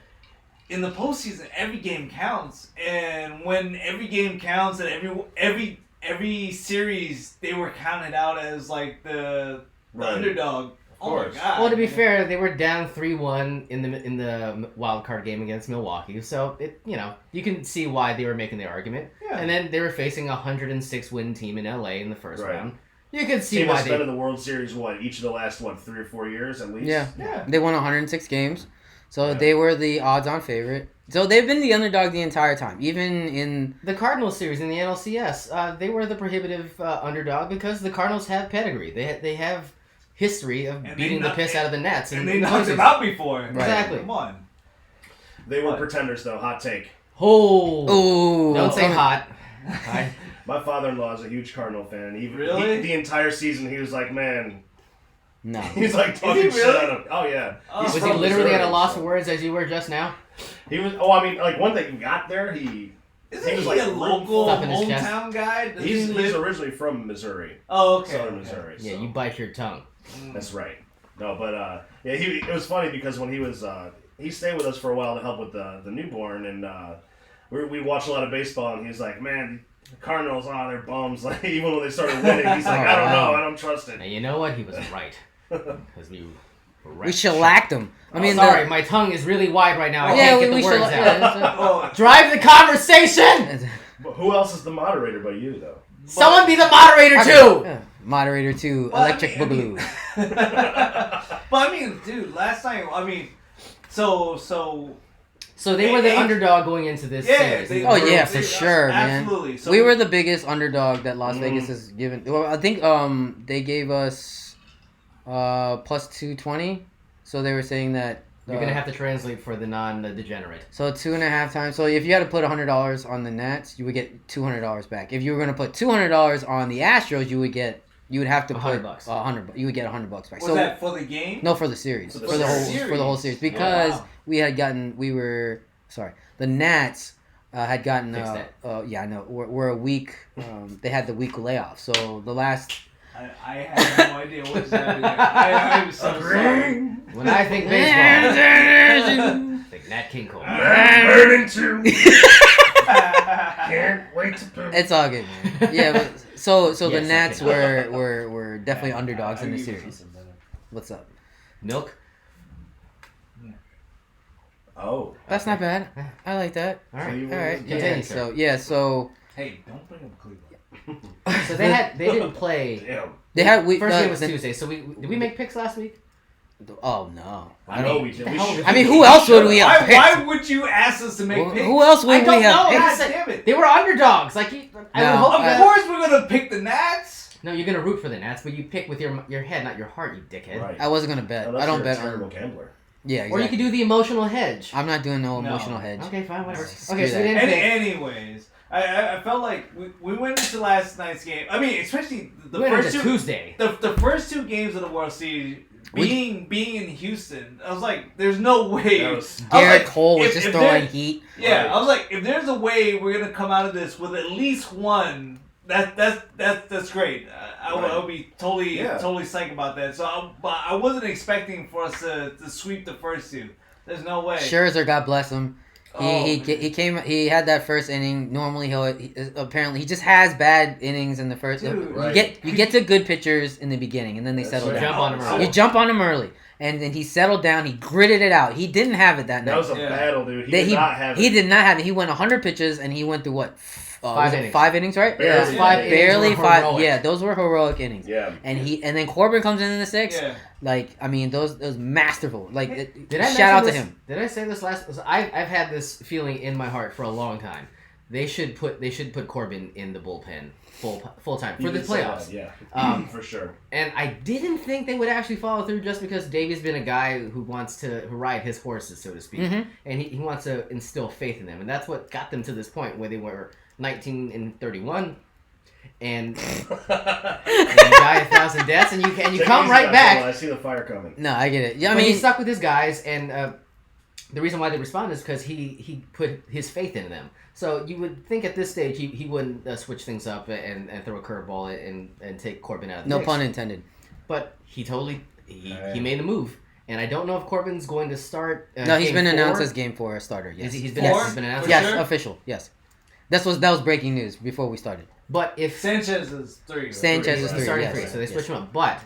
In the postseason, every game counts, and when every game counts, and every series they were counted out as like the underdog. Oh my god! Well, to be fair, they were down 3-1 in the wild card game against Milwaukee, so you can see why they were making the argument. Yeah. And then they were facing a 106 win team in LA in the first round. You can see why they've been in the World Series each of the last 3 or 4 years at least. Yeah. They won 106 games. So they were the odds-on favorite. So they've been the underdog the entire time, even in the Cardinals series in the NLCS. They were the prohibitive underdog because the Cardinals have pedigree. They have history of beating the piss out of the Nets, and they knocked them out before. Right. Exactly. Come on. They were pretenders, though. Hot take. Oh, don't say hot. My father-in-law is a huge Cardinal fan. The entire season, he was like, man. No. He's like talking shit out of. Oh yeah. Was he literally at a loss for words as you were just now? He was. Oh, I mean, like one thing he got there, he was like a local hometown guy. He's originally from Missouri. Oh, okay. Southern Missouri. Yeah, so. you bite your tongue. That's right. No, but it was funny because when he was he stayed with us for a while to help with the newborn, and we watched a lot of baseball, and he was like, man. The Cardinals, they're bums. Like even when they started winning, he's like, I don't know, I don't trust it. And you know what? He was right. Because we shellacked them. I mean, sorry, my tongue is really wide right now. I can't get the words out. Yeah, Drive the conversation. But who else is the moderator but you, though? Someone be the moderator too. Moderator too. Electric Boogaloo. But dude, last time, So they were the underdog going into this series. For sure, man. Absolutely. So we were the biggest underdog that Las Vegas has given. Well, I think they gave us plus 220. So they were saying that you're gonna have to translate for the non-degenerate. So 2.5 times. So if you had to put $100 on the Nets, you would get $200 back. If you were gonna put $200 on the Astros, you would have to put $100. You would get $100 back. Was that for the game? No, for the series. For the whole series because the Nats had gotten we're a week. They had the week layoff. So the last. I have no idea what's happening. I'm so sorry. When I think baseball, I think Nat King Cole. I'm burning too. Can't wait to poop. It's all good, man. Yeah, but so the Nats were definitely underdogs in the series. What's up? Milk. Oh, that's not bad. I like that. All right. Yeah. So. Hey, don't bring up Cleveland. So they didn't play. Damn. They had first game was Tuesday. So did we make picks last week? Oh no! I know we did. I mean, who else would we have picked? Why would you ask us to make picks? Who else would we have picked? God damn it! They were underdogs. Like of course we're gonna pick the Nats. No, you're gonna root for the Nats, but you pick with your head, not your heart, you dickhead. Right. I wasn't gonna bet. Unless I don't you're bet a terrible gambler. Yeah, exactly. Or you could do the emotional hedge. I'm not doing no emotional hedge. Okay, fine, whatever. Screw Okay, so we that. didn't pick. Anyways, I felt like we went into last night's game. I mean, especially the first two Tuesday. The first two games of the World Series. Being in Houston, I was like, "There's no way." Garrett Cole was just throwing heat. Yeah, right. I was like, "If there's a way we're gonna come out of this with at least one, that's great." I would be totally psyched about that. So, but I wasn't expecting for us to sweep the first two. There's no way. Scherzer, God bless him. He came. He had that first inning. Normally, he just has bad innings in the first. Dude, you get to good pitchers in the beginning, and then they settle down. You jump on him early, and then he settled down. He gritted it out. He didn't have it that night. That was a battle, dude. He did not have it. He did not have it. He went 100 pitches, and he went through 5 innings. 5 innings, right? Barely. Yeah, Yeah. 5 innings barely were 5. heroic. Yeah, those were heroic innings. Yeah. And then Corbin comes in the 6th. Yeah. Like, I mean, those masterful. Like, Did I shout out to mention him. Did I say this last? I've had this feeling in my heart for a long time. They should put Corbin in the bullpen full time for You the did say playoffs. that, yeah, for sure. And I didn't think they would actually follow through just because Davey's been a guy who wants to ride his horses, so to speak. Mm-hmm. And he wants to instill faith in them. And that's what got them to this point where they were 19-31. And you die 1,000 deaths, and you come right back. I see the fire coming. No, I get it. Yeah, I But mean, he's stuck with his guys, and the reason why they respond is because he put his faith in them. So you would think at this stage he wouldn't switch things up and throw a curveball and take Corbin out of the no mix. pun intended. But he made the move, and I don't know if Corbin's going to start. No, he's game been 4. announced as game 4 starter. Yes, He's been announced. For yes, sure? official. Yes, that was breaking news before we started. But if Sanchez is 3. Sanchez is he's 3, starting yes. 3, so they switch him up. But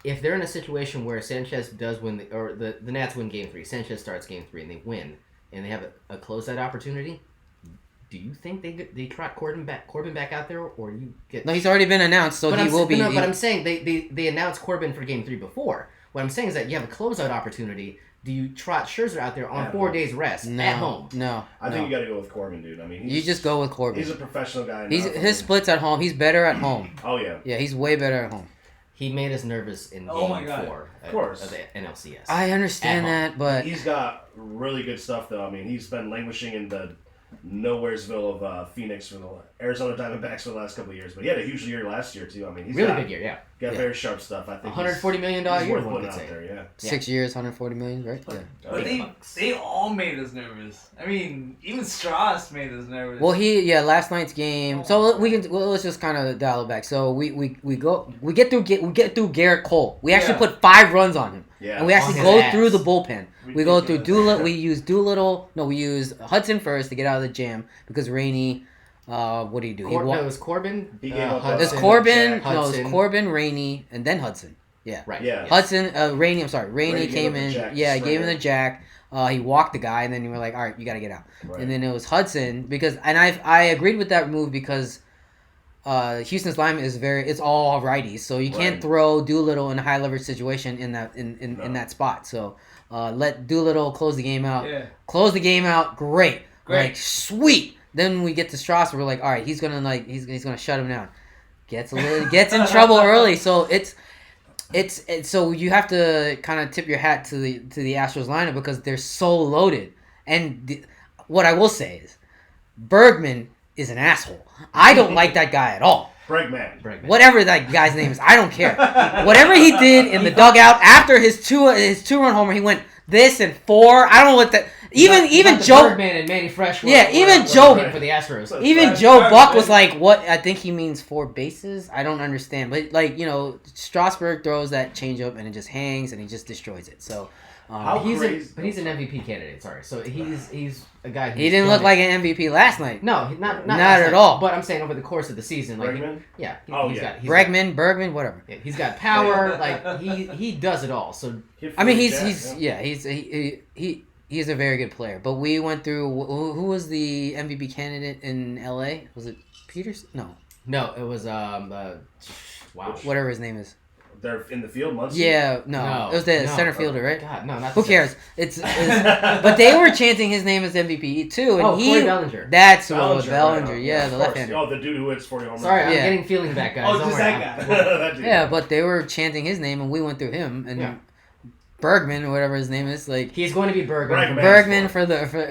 if they're in a situation where Sanchez does win, the Nats win game 3, Sanchez starts game 3, and they win, and they have a closeout opportunity. Do you think they trot Corbin back out there, or you get? No, he's already been announced, so he will be. No, but I'm saying they announced Corbin for game 3 before. What I'm saying is that you have a closeout opportunity. Do you trot Scherzer out there on 4 days rest at home? No, I think you got to go with Corbin, dude. I mean, you just go with Corbin. He's a professional guy. His splits at home. He's better at home. Oh yeah. Yeah, he's way better at home. He made us nervous in Oh my game God. 4 Of course. of the NLCS. I understand that, but He's got really good stuff, though. I mean, he's been languishing in the nowheresville of Phoenix for the Arizona Diamondbacks for the last couple of years. But he had a huge year last year, too. I mean, he's really got, big year, yeah. got very sharp stuff. I think $140 million he's year, worth one putting could out say. there, yeah. 6 years, 140 million, right? Yeah. But they all made us nervous. I mean, even Strauss made us nervous. Well, last night's game. So let's just kind of dial it back. So we get through Garrett Cole. We actually put 5 runs on him. Yeah. And we actually On go his through ass. the bullpen. We go through Ridiculous. We use Doolittle. No, we use Hudson first to get out of the jam because Rainey. What do you do? It was Corbin. He gave up It was Hudson. Corbin. Jack, No, it was Hudson. Corbin, Rainey, and then Hudson. Yeah. Right. Yeah. yes. Hudson, Rainey. I'm sorry, Rainey Rainey came gave up in. the jack Yeah, to gave him the Stringer. jack. He walked the guy, and then you were like, all right, you got to get out. Right. And then it was Hudson because, and I agreed with that move because Houston's line it's all righties, so you can't Right. throw Doolittle in a high leverage situation in that spot. So let Doolittle close the game out. Yeah. Close the game out. Great. Great. Like sweet. Then we get to Strasser. We're like, all right, he's gonna shut him down. Gets in trouble early. So it's so you have to kind of tip your hat to the Astros lineup because they're so loaded. And what I will say is, Bergman is an asshole. I don't like that guy at all. Bregman. Whatever that guy's name is, I don't care. Whatever he did in the dugout after his two-run homer, he went this and 4. I don't know what that. Even Joe. Bergman and Manny Fresh. Even Joe- for the Astros. Even Right. Joe Right. Buck was like, "What? I think he means 4 bases." I don't understand, but Strasburg throws that changeup and it just hangs and he just destroys it. So How He's crazy? but he's an MVP candidate. Sorry, so he's a guy. Who's he didn't done look it. like an MVP last night. No, not Not last at night, all. But I'm saying over the course of the season, like Bregman? yeah, Oh, he's yeah. got Bergman, whatever. Yeah, he's got power. Like he does it all. So I mean, he's a very good player. But we went through who was the MVP candidate in LA? Was it Peters? No, it was wow. whatever his name is. They're in the field months. Yeah, no, it was the center fielder, right? God, no, not Who the cares? But they were chanting his name as MVP too, and Corey Bellinger. That's what it was, Bellinger, Bellinger. right. Yeah, Of the course. left-hander. Oh, the dude who hits 40 home runs. Sorry, I'm Yeah. getting feeling back, guys. Oh, Don't just worry. that guy. That dude. Yeah, but they were chanting his name, and we went through him and Yeah. Bergman or whatever his name is, like He's going to be Bergman. Bregman. Bergman for this. Alright.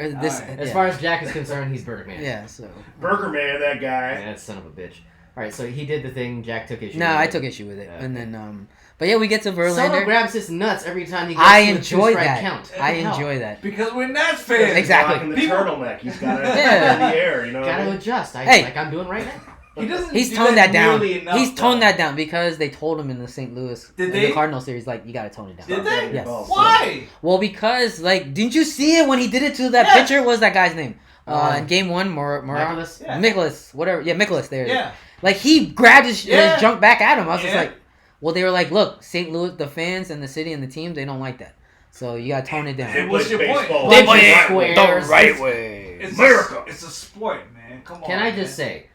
As yeah. far as Jack is concerned, he's Bergman. Yeah, so Burger Man, that guy. Man, that son of a bitch. All right, so he did the thing. Jack took issue. no, with I it. took issue with it, Yeah, and okay. then but yeah, we get to Soto Verlander. grabs his nuts every time he gets I to the enjoy two-strike that. count. I Hell. enjoy that. Because we're Nats fans. Exactly. Rocking the People- turtleneck. He's got it Yeah. in the air, you know what I Gotta mean? adjust. Hey. Like I'm doing right now. He doesn't. He's do toned that down. nearly enough, He's toned though. that down because they told him in the St. Louis, Did in they? the Cardinal series, like you gotta tone it down. Did they? Yes. Why? Well, because didn't you see it when he did it to that Yeah. pitcher? What was that guy's name? In game 1, Nicholas? Yeah. Nicholas, whatever. Yeah, Nicholas. There. Yeah. Like he grabbed his Yeah. junk back at him. I was just Yeah. like, well, they were like, look, St. Louis, the fans and the city and the team, they don't like that. So you gotta tone it down. They What's play your point? baseball. They Bunch of play black square. men. The right way. It's America. It's a sport, man. Come on. Can I just say,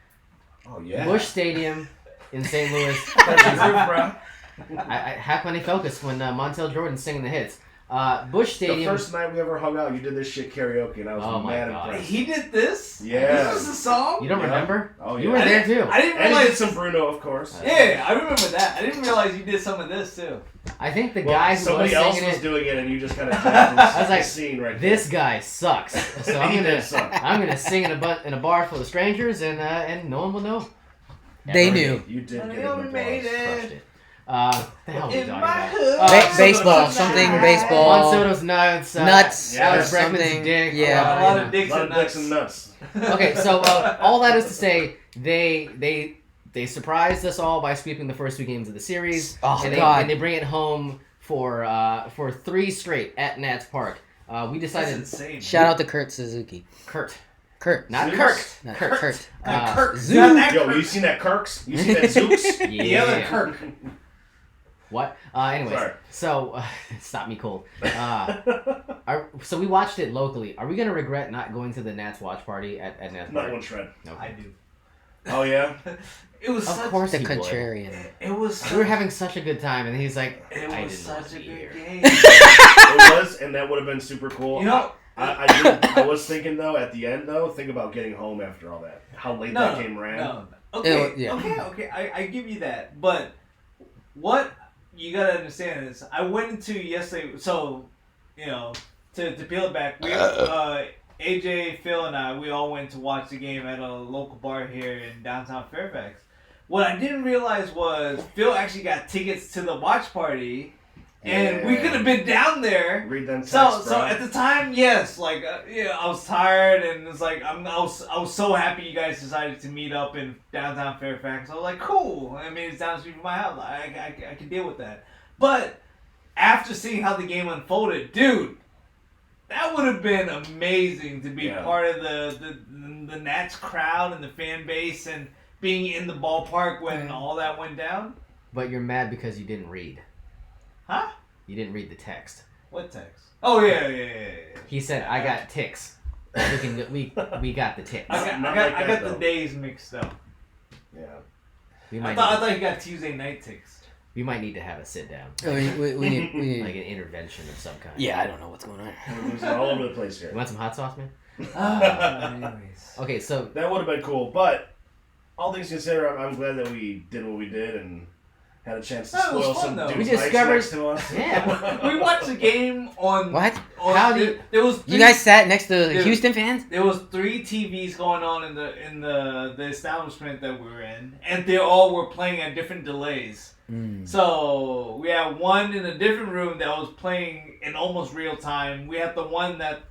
Oh yeah. Busch Stadium in St. Louis. How can I focus when Montel Jordan's singing the hits? Busch Stadium. The first night we ever hung out, you did this shit karaoke, and I was mad impressed. He did this? Yeah. This was the song? You don't remember? Oh, yeah. You were there too. I didn't And he realize. did some Bruno, of course. Yeah, I remember that. I didn't realize you did some of this too. I think the guy who was somebody else singing was it, doing it, and you just kind of I was like, scene right this guy sucks. So He did suck. I'm gonna sing in a bar full of strangers, and no one will know. They Ever knew. again. You did I get an only made applause. it. Crushed it. What the hell are we In talking my about? hood. Baseball, something baseball. Juan Soto's nuts. Nuts Yeah, Alex or Bregman's something. dick. Yeah. A lot of dicks A lot and of dicks nuts. and nuts. Okay, so all that is to say, they surprised us all by sweeping the first 2 games of the series. Oh, and God. they bring it home for 3 straight at Nats Park. We That's decided insane. Shout out to Kurt Suzuki. Kurt, Not Zeus? Kirk. Not Kurt. Kurt. Kirk. Zoo. Not that Yo, Kirk. you seen that Kirks? You seen that Zooks? Yeah. The other Kirk. What? Anyways, Sorry. so stop me cold. So we watched it locally. Are we gonna regret not going to the Nats watch party at Nats Not Park? one shred. No. I do. Oh yeah. It was Of such, course The he would. contrarian. It was. We were Such, having such a good time, and he's like, it I was didn't want such to a be good here. game. It was, and that would have been super cool. You know. I was thinking though at the end though, think about getting home after all that. How late that game ran. No. Okay. It was- yeah. Okay. I give you that, but what you gotta understand is I went into yesterday. So, to peel it back, we AJ, Phil, and I, we all went to watch the game at a local bar here in downtown Fairfax. What I didn't realize was Phil actually got tickets to the watch party, and we Yeah. could have been down there. Read them texts, So bro. at the time, yes, like I was tired, and it's like I was so happy you guys decided to meet up in downtown Fairfax. I was like, cool. I mean, it's down the street from my house. I can deal with that. But after seeing how the game unfolded, dude, that would have been amazing to be part of the Nats crowd and the fan base and being in the ballpark when all that went down. But you're mad because you didn't read. Huh? You didn't read the text. What text? Oh yeah. He said, "I got ticks. We got the ticks." I got Not like that, the though. days mixed up. Yeah. We I might thought you got Tuesday night ticks. we might need to have a sit down, We need. like an intervention of some kind. Yeah, I don't know what's going on. We're losing all over the place here. You want some hot sauce, man? Anyways. Okay, so That would have been cool, but all things considered, I'm glad that we did what we did and had a chance to No, it was spoil fun, some though. dudes' We nights discovered- next to us. yeah. We watched the game on. What? On, How do you- there was You guys sat next to Dude. Houston fans? There was 3 TVs going on in the establishment that we were in, and they all were playing at different delays. So we had one in a different room that was playing in almost real time. We had the one that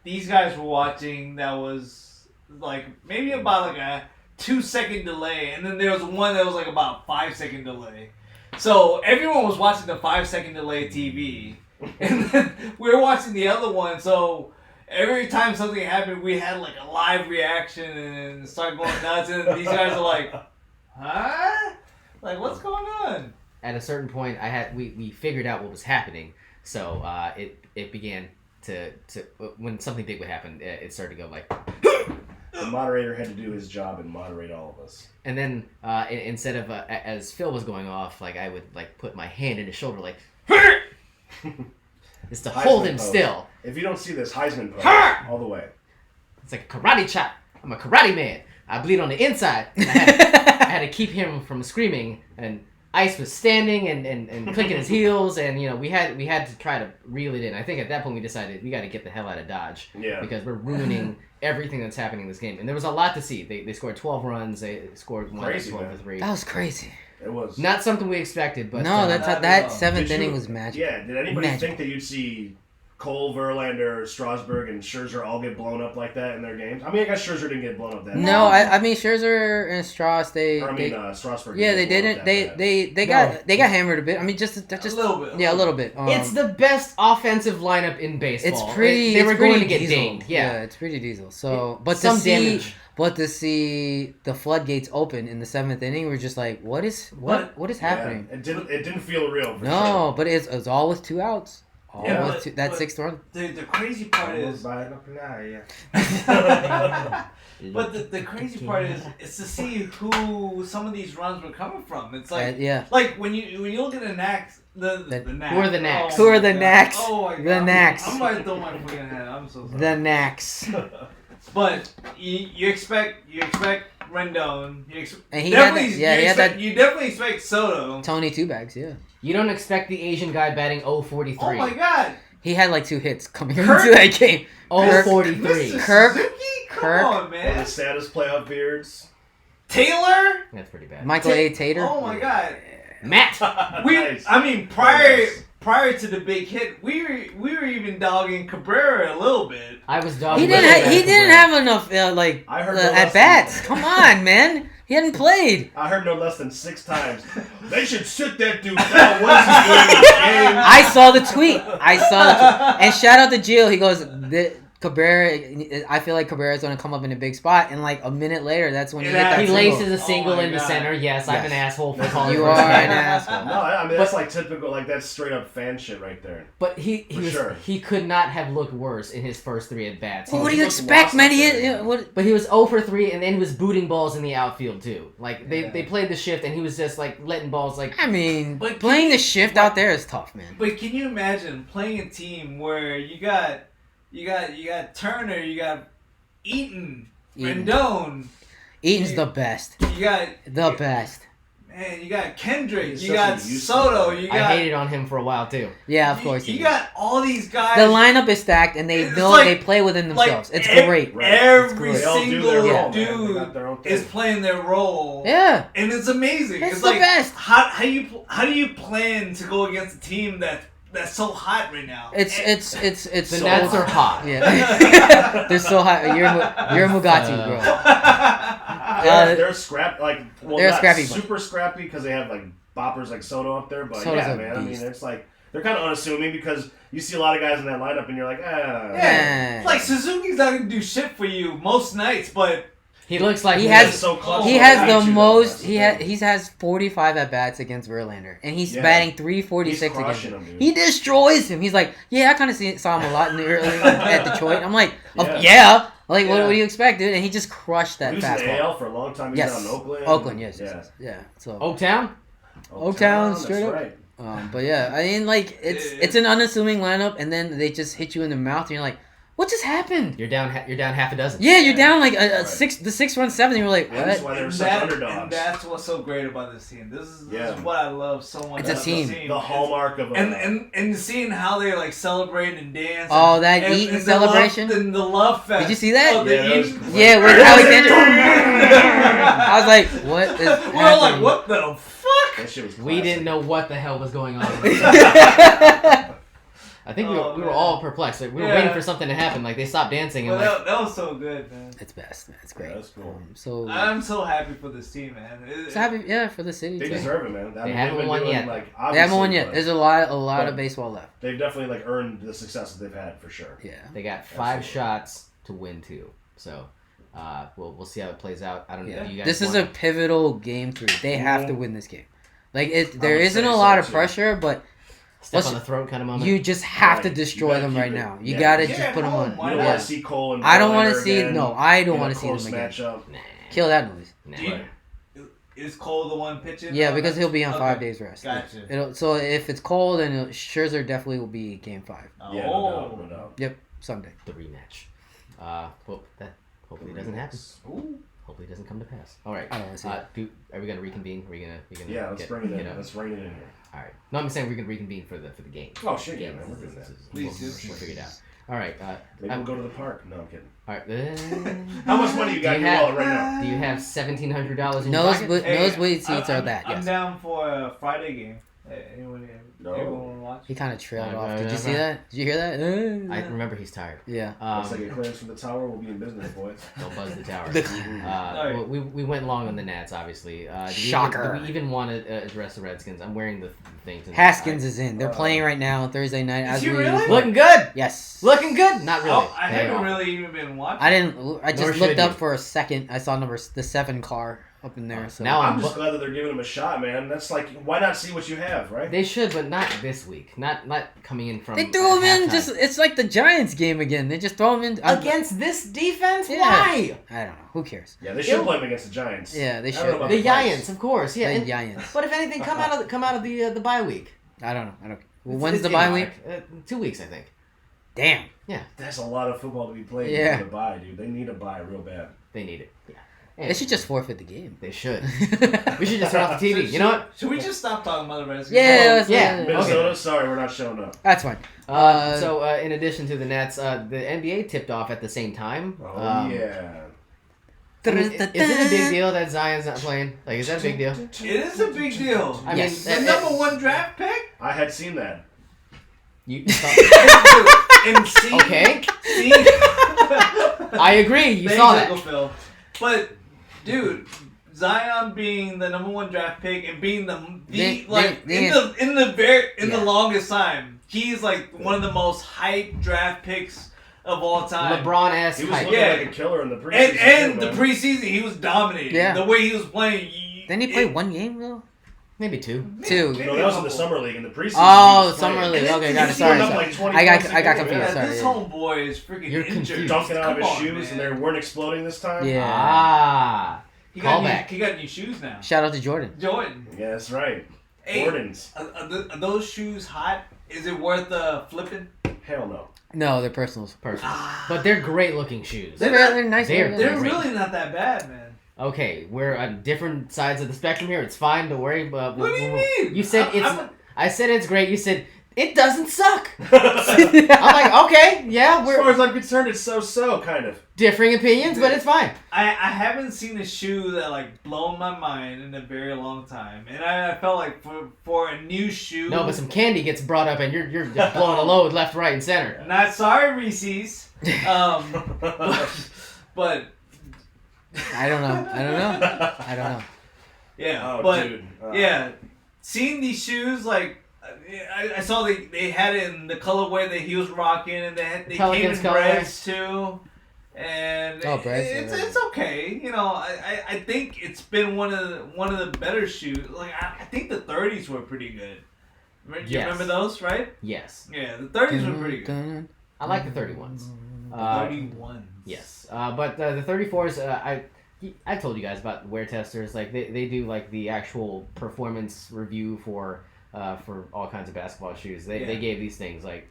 these guys were watching that was like maybe about like a 2-second delay, and then there was one that was like about 5-second delay. So everyone was watching the 5-second delay TV, and then we were watching the other one. So every time something happened, we had like a live reaction and started going nuts. And these guys are like, "Huh? Like, what's going on?" at a certain point, we figured out what was happening. So it began to when something big would happen, it started to go like. The moderator had to do his job and moderate all of us. And then instead of as Phil was going off, like I would like put my hand in his shoulder, like it's to hold Heisman him pose. still. If you don't see this, Heisman pose Ha! all the way. It's like a karate chop. I'm a karate man. I bleed on the inside. And I had to keep him from screaming. And Ice was standing and clicking his heels, and we had to try to reel it in. I think at that point we decided we got to get the hell out of Dodge. Yeah. Because we're ruining everything that's happening in this game. And there was a lot to see. They scored 12 runs. They scored one. Crazy, 12 man. for 3. That was crazy. It was. Not something we expected, but No, not at that all. 7th Did you- inning was magic. Yeah, did anybody Magic. think that you'd see Cole, Verlander, Strasburg, and Scherzer all get blown up like that in their games? I mean, I guess Scherzer didn't get blown up that No, bad. I mean Scherzer and Strauss, Strasburg. yeah, they didn't get didn't. blown up that They bad. got hammered a bit. I mean, just A little bit. Yeah, a little bit. it's the best offensive lineup in baseball. It's pretty. They it's were pretty going to get diesel. dinged. Yeah. It's pretty diesel. So, but Some to see, damage. but to see the floodgates open in the 7th inning, we're just like, what is Yeah, happening? it didn't feel real. For No, sure. but it's all with 2 outs. Oh, Yeah. that sixth run. The crazy part is, Right up in there, yeah. but the crazy part is to see who some of these runs were coming from. It's like Yeah. like when you look at the Knacks, the Knacks. Who are the Knacks? Who are my the God. Knacks? Oh my God. The Knacks. I'm about to throw my fucking head. I'm so sorry. The Knacks. But you expect Rendon. And he had Definitely, that, he had that you definitely expect Soto. Tony 2 bags, yeah. You don't expect the Asian guy batting 043. Oh my God. He had like 2 hits coming Kirk- into that game. 043. Mr. Kirk- Suzuki? Come Kirk- on, One of man. the saddest playoff beards. Taylor? That's pretty bad. Michael A. Tater. Oh my God. Matt. Nice. I mean, prior to the big hit, we were even dogging Cabrera a little bit. I was He dogging. didn't have enough I heard no at less bats. than- Come on, man. He hadn't played. I heard no less than 6 times. They should sit that dude down. What is he doing in the game? I saw the tweet. And shout out to Jill. He goes, Cabrera. I feel like Cabrera's gonna come up in a big spot, and like a minute later, that's when he hit that He single. laces a single Oh my in the God. center. Yes, I'm an asshole for calling. You for are that. an asshole. No, I mean that's like typical, like that's straight up fan shit right there. But he For sure. he could not have looked worse in his first 3 at bats. Well, what do he you looked expect, lost man? up there. What? But he was 0 for 3, and then he was booting balls in the outfield too. Like Yeah. they played the shift, and he was just like letting balls like. I mean, But playing the shift out there is tough, man. But can you imagine playing a team where you got Turner, you got Eaton, Eaton. Rendon, Eaton's the best. you got The best. man, you got Kendrick, He's you such got a useless Soto, guy. you I got hated on him for a while too. Yeah, of course. you he is. got all these guys. The lineup is stacked, and they It's know like- they play within themselves. It's ev- great. Right. Every They all do single their role, man. They dude got their own thing. is playing their role. Yeah. And it's amazing. It's It's the like best. how do you plan to go against a team that's so hot right now? It's The so Nats are hot. Yeah. They're so hot. You're a Mugatu, bro. They're scrap they're not scrappy, but- super scrappy because they have like boppers like Soto up there, but Soto's yeah, a man. I mean, beast. it's like they're kind of unassuming because you see a lot of guys in that lineup and you're like, Yeah. It's like Suzuki's not gonna do shit for you most nights, but He looks like He He's has- so close. He to has attitude, the though. most. That's the He thing. has 45 at bats against Verlander, and he's Yeah. batting 346 He's against crushing him. him, dude. He destroys him. He's like, yeah, I kind of saw him a lot in the early at Detroit. I'm like, Yeah. yeah. Like, Yeah. what do you expect, dude? And he just crushed that He was in the fastball. AL for a long time. He Yes. was out in Oakland. Oakland, yes, Yeah. yeah. So, Oaktown. Oaktown, that's straight up. right. but yeah, I mean, like, it's an unassuming lineup, and then they just hit you in the mouth, and you're like, what just happened? You're down half a dozen. Yeah, you're down like a Right. 6-run 7. And you're like, That's what? why they were and such and underdogs. that's what's so great about this team. This is Yeah. what I love so much. It's a about team. this The hallmark of a and seeing how they like celebrate and dance. Oh, and, that and, Eaton and celebration? The love fest. Did you see that? Oh, the Yeah, that was Eaton- great. Yeah, with Alexander. I was like, what is We're all like, happening? what the fuck? that shit was We didn't classic. know what the hell was going on. I think we Oh, were man. all perplexed. Like, we were Yeah. waiting for something to happen. Like they stopped dancing and Well, like that was so good, man. It's best, man. It's great. Yeah, that's cool. So I'm so happy for this team, man. it's happy, yeah, for the city They too. deserve it, man. I mean, haven't they've been won doing, yet. Like, They haven't won obviously, yet. but There's a lot but- of baseball left. They've definitely like earned the success that they've had for sure. Yeah. they got 5 Absolutely. shots to win 2. So we'll see how it plays out. I don't know. Yeah. You guys This is want- a pivotal game 3. They have to win this game. Like there would isn't say a so, lot of too. pressure, but step let's- on the throat kind of moment. you just have to Right. destroy You gotta them keep right it- now. You yeah. gotta Yeah, just put them no, on. You why don't not? want to see Cole and I don't want to Verlander see. again No, I don't in a want to see them close again. matchup. Nah. Kill that noise. Nah. Do you- Is Cole the one pitching? Yeah, because he'll be on Okay. 5 days rest. Gotcha. So if it's cold, then Scherzer definitely will be game 5. Yeah, no doubt, no doubt. Yep, Sunday. The rematch. Well, that hopefully it doesn't happen. Ooh. Hopefully it doesn't come to pass. All right. I don't want to see it. Are we gonna reconvene? Are we gonna Yeah, let's bring it in. up? Let's bring it in here. All right. No, I'm saying we're gonna reconvene for the game. Oh shit, Yeah, yeah, man, we're doing that. Please do. We'll figure it out. All right. Maybe we'll go to the park. No, I'm kidding. All right. How much money you got in your wallet right now? Do you have $1,700 in your pocket? Nosebleed seats are that. I'm Yes. down for a Friday game. Anyone No. want to watch? He kind of trailed I- off. I- Did you I- see that? Did you hear that? I remember he's tired. Yeah. Looks like a clearance from the tower. We'll be in business, boys. Don't buzz the tower. Alright. Well, we went long on the Nats, obviously. Shocker. Do we even want to address the Redskins? I'm wearing the thing tonight. Haskins is in. They're playing right now Thursday night. Is As he we really? Looking good. Yes. Looking good. Not really. I They haven't are. really even been watching. I didn't. I Nor just should looked up you. for a second. I saw the 7 car up in there. So Now I'm just glad that they're giving him a shot, man. That's like, why not see what you have, right? They should, but not this week. Not coming in from. they threw him in. halftime. It's like the Giants game again. They just throw him in Against this defense. Yeah. Why? I don't know. Who cares? Yeah, they should play him against the Giants. Yeah, they I don't know should. about The price. Giants, of course. Yeah. The and- Giants. But if anything, come out of the bye week. I don't know. Well, It's- when's it's the bye idiotic. week? 2 weeks, I think. Damn. That's a lot of football to be played. Yeah. For the bye, dude. They need a bye real bad. They need it. Yeah. They should just forfeit the game. They should. We should just turn off the TV. You know what? Should we just stop talking about the Redskins? Yeah, Yeah. Minnesota, sorry, we're not showing up. That's fine. So in addition to the Nets, the NBA tipped off at the same time. Oh, yeah. I mean, is it a big deal that Zion's not playing? Like, is that a big deal? It is a big deal. I Yes. mean, The number 1 draft pick? I had seen that. you And see, okay? see, I agree. You Thanks, saw that. Uncle Phil. But, dude, Zion being the number 1 draft pick and being the longest time, he's like one of the most hyped draft picks of all time. LeBron-esque He was hype. looking Yeah. like a killer in the preseason. And too, the man. preseason, he was dominating. Yeah. The way he was playing. Didn't he play one game though? Maybe 2. Two. No, that was in the summer league. In the preseason. Oh, he was summer playing. league. Okay, got it. He Sorry, went up sorry. like 20 I points got a game, confused. man. Sorry. This yeah. homeboy is freaking You're injured. confused. Dunking out of his Come on, shoes, and man. they weren't exploding this time. Yeah. Ah. He got, Callback. he got new shoes now. Shout out to Jordan. Jordan. Yeah, that's right. Hey, Gordon's. are those shoes hot? Is it worth flipping? Hell no. No, they're personals. Person. But they're great looking shoes. They're nice. They're- They're great. really not that bad, man. Okay, we're on different sides of the spectrum here. It's fine. Don't worry. But What do you mean? You said I'm- I said it's great. You said it doesn't suck. I'm like, okay, yeah, As we're far as I'm concerned, it's so kind of. differing opinions, but it's fine. I haven't seen a shoe that like blown my mind in a very long time, and I felt like for a new shoe. No, but some candy gets brought up, and you're just blowing a load left, right, and center. Not sorry, Reese's. But I don't know. yeah, Oh, but dude. yeah, seeing these shoes like. I saw they had it in the colorway that he was rocking, and they came Pelicans in colorway. breads too. And Oh, breads, it's okay. You know, I think it's been one of the better shoes. Like I think the 30s were pretty good. Do you Yes. remember those, right? Yes, Yeah, the 30s were pretty good. I like the 31s. 31s. Yes, but the 34s, I told you guys about wear testers. Like they do like the actual performance review for all kinds of basketball shoes. They gave these things like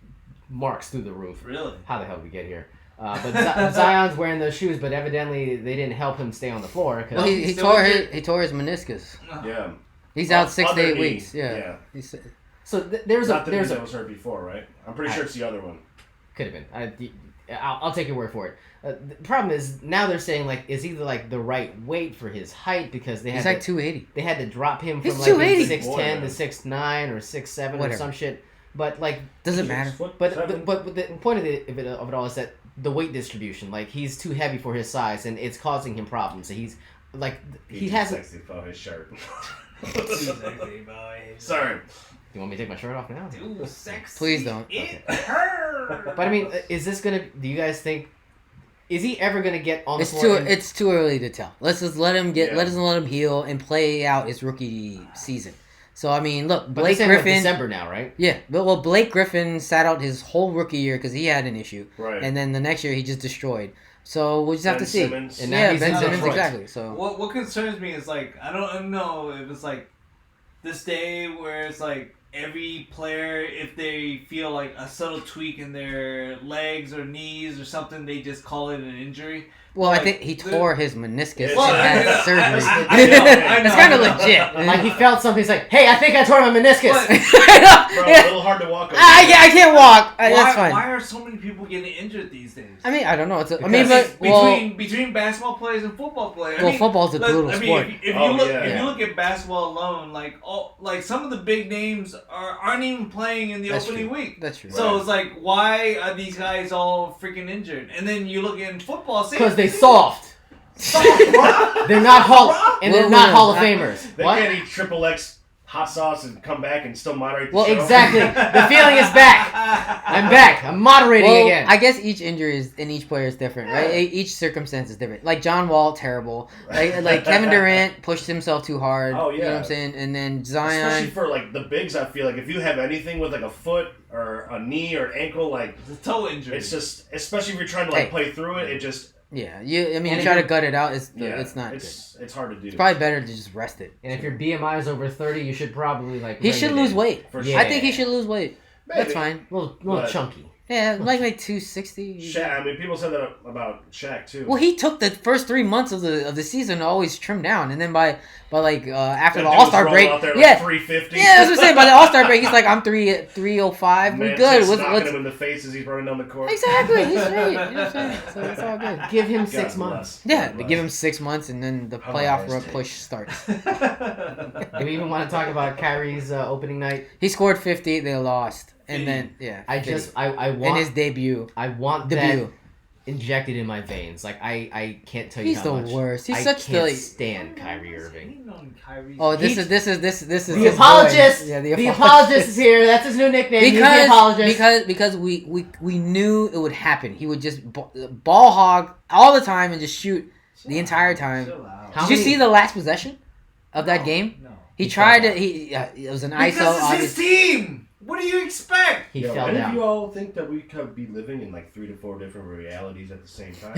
marks through the roof. Really? How the hell did we get here? But Zion's wearing those shoes, but evidently they didn't help him stay on the floor. Cause Well, he tore his meniscus. Yeah. He's out 6 to Other 8 knee. weeks. Yeah. Yeah. He's, so there's Not the knee a that was hurt before, right? I'm pretty sure it's the other one. could have been. I'll take your word for it. The problem is now they're saying like is he like the right weight for his height because they he's had like 280. they had to drop him He's from like 280. 6'10" Boy, to man. 6'9" or 6'7" or Whatever. some shit. But like Doesn't matter. But the point of it all is that the weight distribution, like he's too heavy for his size, and it's causing him problems. So he's like he He's hasn't. sexy for his shirt. Too sexy, boy. Sorry. You want me to take my shirt off now? Too sexy. Please don't. It hurt. But I mean, is this gonna? Do you guys think? Is he ever gonna get on the It's floor? it's too early to tell. Let's just let him Yeah. let him heal and play out his rookie season. So I mean, look, But Blake this ain't like Griffin. December now, right? Yeah, well, Blake Griffin sat out his whole rookie year because he had an issue, Right. and then the next year he just destroyed. So we'll just have Ben to see. Simmons. And now Yeah, he's Ben in Simmons, Detroit. exactly. So What concerns me is like I don't know if it's like this day where it's like every player, if they feel like a subtle tweak in their legs or knees or something, they just call it an injury. well, I like, think he tore his meniscus Well, and had I- surgery. I know. It's kind of legit. Like he felt something. He's like, "Hey, I think I tore my meniscus." But- Bro, a Yeah. little hard to walk. I can't walk. That's fine. Why are so many people getting injured these days? I mean, I don't know. I mean, Because but well, between basketball players and football players. I well, mean, football's a brutal I mean, sport. if Oh, you look yeah. if Yeah. you look at basketball alone, like some of the big names aren't even playing in the That's opening true. week. That's true. So it's like, why are these guys all freaking injured? And then you look in football, Because they soft. They're not and they're Well, not no, Hall of I- Famers. They What? can't eat XXX hot sauce and come back and still moderate the Well, show. Exactly. The feeling is back. I'm back. I'm moderating Well, again. I guess each injury is in each player is different, right? Each circumstance is different. Like John Wall, terrible. Like Kevin Durant pushed himself too hard. Oh, yeah. You know what I'm saying? And then Especially Zion. for like the bigs, I feel like if you have anything with like a foot or a knee or an ankle, like It's a toe injury. it's just, especially if you're trying to like play through it, it just Yeah, you And you if try to you're- gut it out. It's not good. it's hard to do. It's probably better to just rest it. And if your BMI is over 30, you should probably like. He rein should it lose in. weight. For Yeah. sure. I think he should lose weight. That's Maybe. fine. A little But- chunky. Yeah, like 260. Shaq, I mean, people said that about Shaq too. Well, he took the first 3 months of the season to always trim down, and then by after That the dude All Star was break, rolling out there, yeah, 350. yeah, that's what I'm saying. By the All Star break, he's like, I'm 305. We're Man, good. just Let's, knocking let's him in the face as he's running down the court. exactly. He's straight. You know what I'm saying? So it's all good. Give him God 6 bless. months. Yeah, God to bless. give him 6 months, and then the How playoff nice take. push starts. Do we even want to talk about Kyrie's opening night? He scored 50. They lost, and then I 50. I in want his debut. I want Debut. that injected in my veins. Like I can't tell you He's how the much. worst. He's I such can't the. stand Kyrie Irving. Oh, this He's- is The his apologist. boy. Yeah, the apologist is here. That's his new nickname. He's the apologist. Because we knew it would happen. He would just ball hog all the time and just shoot the entire time. How Did you many- see the last possession of that game? No. He He tried fell to. It was an Because ISO. it's his Obviously. team. What do you expect? He Yo, fell any of down. you all think that we could be living in like 3 to 4 different realities at the same time?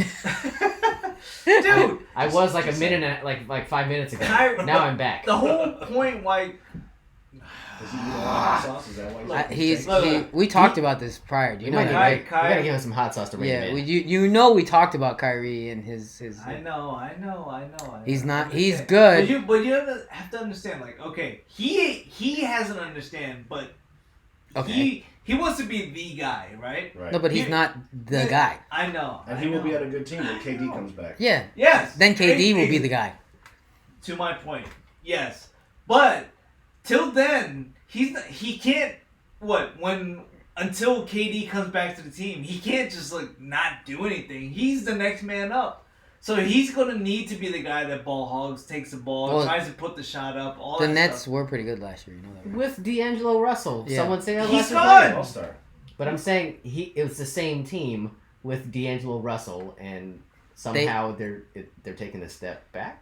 Dude, I was like a minute, and, like 5 minutes ago. Kyrie- Now I'm back. the whole point why Does he eat hot sauce? Is that why he's We talked about this prior. Do you We know might that, need- right? we gotta give him some hot sauce to bring Yeah, him in. you know we talked about Kyrie and his. I know. He's not. I He's understand. good. But you have to understand. Like, okay, he hasn't understand, but Okay. he wants to be the guy, right? Right. No, but he's You- not the guy. I know. And I he will know. be at a good team when I KD know. comes back. Yeah. Yes. Then KD will be the guy. To my point, yes. But till then, he can't. Until KD comes back to the team, he can't just like not do anything. He's the next man up. So he's gonna need to be the guy that ball hogs, takes the ball, Well, tries to put the shot up. All The that Nets stuff. were pretty good last year. You know that. Right? With D'Angelo Russell. Yeah. Someone say that He's last year. gone. All-star. But I'm saying it was the same team with D'Angelo Russell, and somehow they're taking a step back.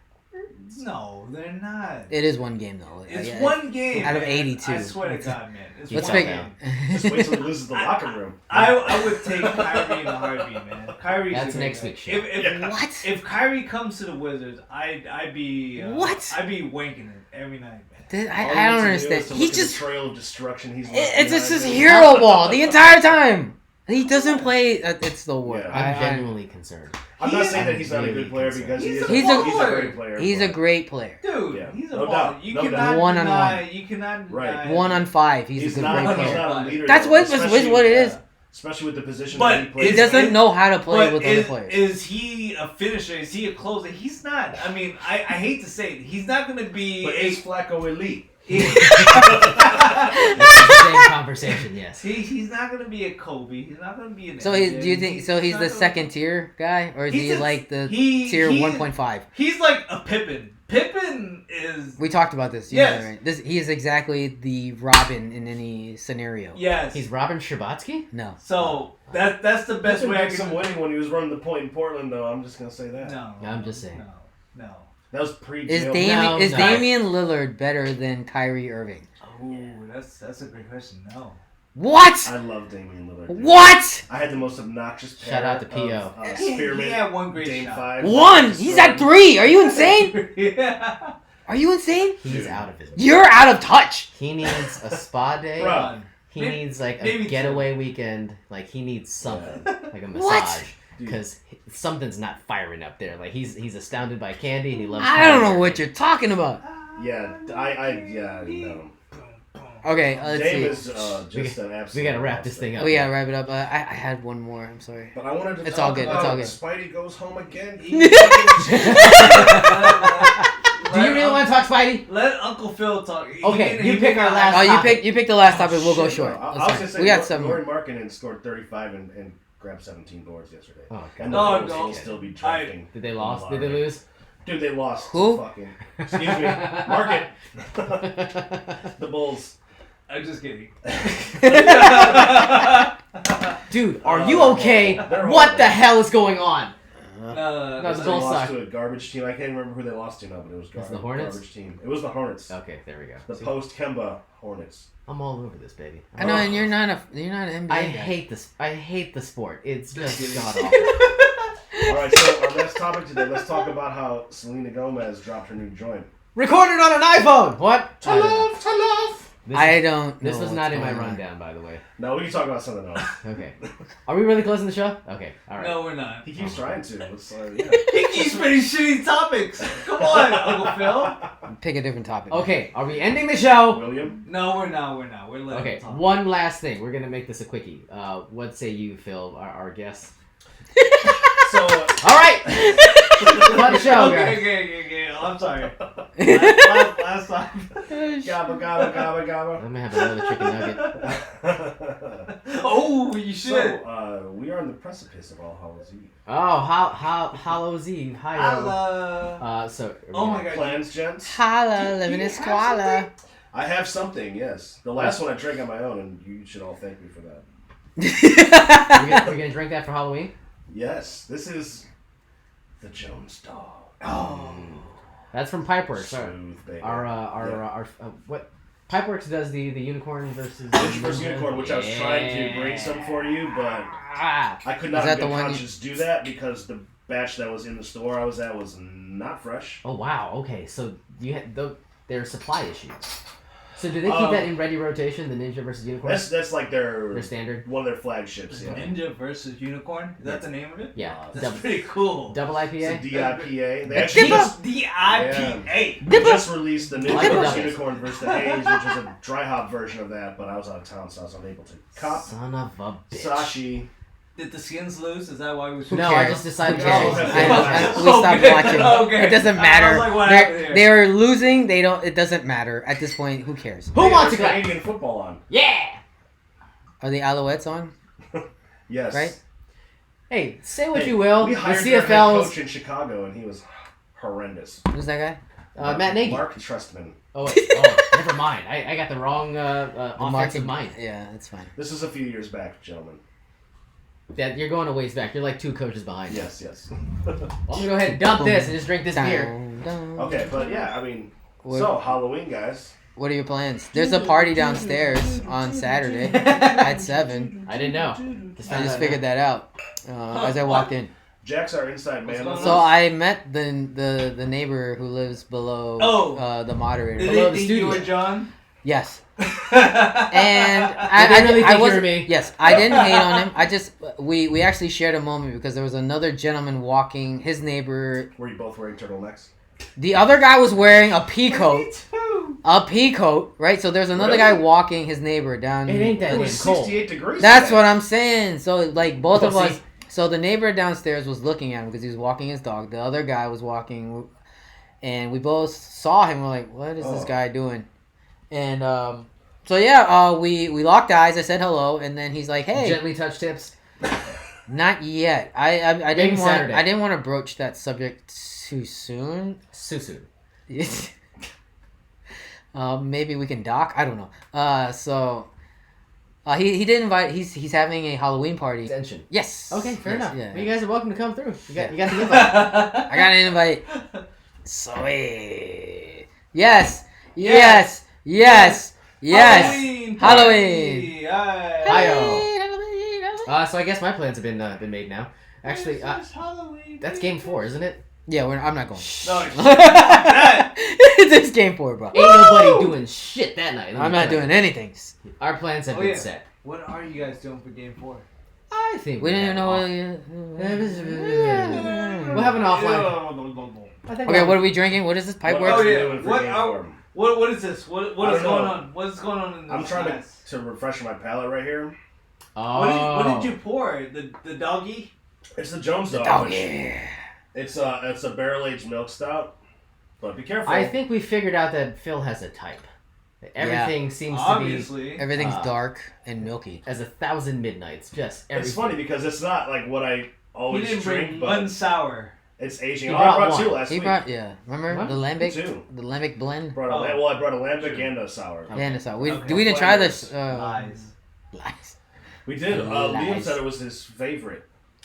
No, they're not. It is one game though. It's Yeah. one game Out of man. 82. I swear to God, man. It's Let's Fell make. down. Just wait till he loses the locker room. I would take Kyrie in a heartbeat, man. Kyrie's That's a next great week's guy. show. If What? If Kyrie comes to the Wizards, I'd be What? I'd be wanking it every night, man. I All don't he needs to do understand. is to He look at just. the trail of destruction he's left It's just behind his him. hero ball the entire time. He doesn't play. It's the worst. Yeah. I'm genuinely concerned. I'm not He saying is that he's not a really good player concerned. because He's he's a a baller. great player. He's a but- great player. Dude, Yeah. he's a No baller. doubt. You No cannot doubt. One on deny. one. You cannot Right. deny. 1 on 5. He's He's a good not, great he's player. not a leader. That's though, what especially- what it is. Especially with the position But that he plays. He doesn't is- know how to play But with other players. is he a finisher? Is he a closer? He's not. I mean, I hate to say it. He's not going to be But is Flacco elite? It's the same conversation, yes. He's not going to be a Kobe. He's not going to be an So MJ. do you think? So he's not the gonna- second tier guy, or is He's he a- like the he- tier he- 1.5? He's like a Pippen. Pippen is We talked about this. You know Yes. that, right? He is exactly the Robin in any scenario. yes. He's Robin Scherbatsky? No. So that's the best Pippen way I did some can. winning when he was running the point in Portland, though. I'm just gonna say that. No, I'm just saying. No. That was pre. Is jail. Damian No, is no. Damian Lillard better than Kyrie Irving? Ooh, that's a great question. No. What? I love Damian Lillard. dude. What? I had the most obnoxious pair Shout out to of, P.O. Spearmint He had one great Game shot. 5. One. He's at 3. Are you insane? Yeah. Are you insane? He's Dude. out of his mind. You're out of touch. He needs a spa day. Bro. He Maybe- needs like a maybe getaway weekend. Like he needs something, like a What? massage, because something's not firing up there. Like he's astounded by candy and he loves. I don't know candy. what you're talking about. Yeah, no. Okay, let's Dame see. is just an absolute. We gotta wrap this thing up. We gotta wrap it up. I had one more. I'm sorry. But I wanted to It's talk all good, it's about all good. Spidey goes home again. Do you really want to talk Spidey? Let Uncle Phil talk. Okay, you pick our last- Oh, you pick the last topic. We'll go Shit, short. bro. I That's was fine. gonna say, We got some. Laurie Markkinen scored 35 and grabbed 17 boards yesterday. Oh And god. the No, Bulls no. will still be drafting. Did they lost? Did they lose? Dude, they lost. Who? Fucking. Excuse me. Market. The Bulls. I'm just kidding. Dude, are you okay? They're What horrible. the hell is going on? No, the They Bills lost suck. to a garbage team. I can't remember who they lost to now, but it was It's the Hornets? garbage team. It was the Hornets. Okay, there we go. The See, post Kemba Hornets. I'm all over this, baby. I know, and you're not an NBA I guy. hate this. I hate the sport. It's Just just kidding. god awful. All right, so our next topic today. Let's talk about how Selena Gomez dropped her new joint. Recorded on an iPhone. What? I don't know. To love. This, I don't know. this was what's not in my going on. rundown, by the way. No, we can talk about something else. Okay. Are we really closing the show? Okay. All right. No, we're not. He keeps trying to. Let's, yeah. He keeps putting shitty topics. Come on, Uncle Phil. Pick a different topic. Okay. Are we ending the show? William. No, we're not. We're not. We're letting Okay. him talk. One last thing. We're gonna make this a quickie. What say you, Phil, our guest? So. All right. Fun show, guys. Okay. I'm sorry. Last time. Gabba gabba gabba gabba. I'm gonna have another chicken nugget. Oh, you should. So, we are on the precipice of All Hallows Eve. Oh, Hallows Eve. Hi. Hello. So. Oh my god. Plans, gents? Holla, living in squalor. I have something, yes. The last one I drank on my own, and you should all thank me for that. We're gonna drink that for Halloween. Yes, this is the Jones Dog. Oh. That's from Pipeworks. Smooth, baby. Our what? Pipeworks does the unicorn versus Ninja vs. Unicorn, which I was trying to bring some for you, but I could not Is that in the good one conscience do that because the batch that was in the store I was at was not fresh. Oh wow. Okay, so you had there are supply issues. So do they keep that in ready rotation? The Ninja versus Unicorn. That's like their standard. one of their flagships. Yeah. Ninja versus Unicorn? Is that the name of it? Yeah. That's pretty cool. Double It's IPA. a DIPA. They A actually dipper. just, DIPA. they just released the Ninja Dipper. vs. Unicorn versus the Haze, which is a dry hop version of that, but I was out of town, so I was unable to cop. Son of a bitch. Sashi. Did the skins lose? Is that why we No, I cares? just decided Who to cares? Okay. We stopped Okay. watching. Okay. It doesn't I matter. was like, what happened here? They're losing. They don't. It doesn't matter at this point. Who cares? Who wants to there's go? Canadian football on? Yeah. Are the Alouettes on? Yes. Right? Hey, say what you will. We The hired their head coach CFL's in Chicago, and he was horrendous. Who's that guy? Matt Nagy. Mark Trestman. Oh, wait. Never mind. I got the wrong offensive mind. Yeah, that's fine. This is a few years back, gentlemen. That you're going a ways back. You're like 2 coaches behind. Yes, yes. Well, I'm gonna go ahead and dump this and just drink this beer. Down, down. Okay, but yeah, I mean, What- so Halloween, guys. What are your plans? There's a party downstairs on Saturday at 7. I didn't know. I just figured that out as I walked in. Jack's our inside man. What's going So on? I met the neighbor who lives below the moderator. Did Below they the think studio. you were John? Yes. And Did they really think you were me? Yes, I didn't hate on him. I just we actually shared a moment because there was another gentleman walking. His neighbor, Were you both wearing turtlenecks? the other guy was wearing a pea coat. A pea coat, right? So there's another guy Really? walking his neighbor down. It ain't that It damn was cold. 68 degrees. That's today. what I'm saying. So like both of Pussy. us. So the neighbor downstairs was looking at him because he was walking his dog. The other guy was walking, and we both saw him. We're like, "What is this Oh. guy doing?" And so yeah, we locked eyes. I said hello, and then he's like, "Hey, Gently touch tips. not yet." I Maybe didn't want Saturday. I didn't want to broach that subject too soon. Susu. Maybe we can dock. I don't know. So he did invite. He's having a Halloween party. Extension. Yes. Okay, fair Yes, enough. yeah. Well, you guys are welcome to come through. You got the invite. I got an invite. Sweet. Yes. Yes. Yes. Yes. Halloween. Halloween. Aye. Hi-yo. So I guess my plans have been made now. Actually, It's Halloween. that's game 4, isn't it? Yeah, I'm not going. No, that. This game 4, bro. Ain't nobody doing shit that night. let me I'm not tell you. doing anything. Our plans have Oh, been yeah. set. What are you guys doing for game 4? I think We didn't even know. We'll have an offline. I think Okay, what are we drinking? What is this? Pipe What works? else Oh, are you yeah. doing for What game are- 4? What is this? What I is don't going know. on? What is going on in this I'm trying glass? to refresh my palate right here. Oh. What did you pour? The doggy? It's the Jones Dog. Oh which- yeah. It's a barrel aged milk stout, but be careful. I think we figured out that Phil has a type. Everything seems to be Obviously. Everything's Ah. dark and milky. as 1,000 midnights. Just everything. It's funny because it's not like what I He always didn't drink, bring but one sour. it's aging. He Oh, I brought brought one. 2 last He week. brought remember What? the lambic, Two. the lambic blend. I brought Oh. I brought a lambic Sure. and a sour. Yeah, and it's we Okay. didn't try Flavors. this. Lies. Lies. We did. Liam Nice. said it was his favorite.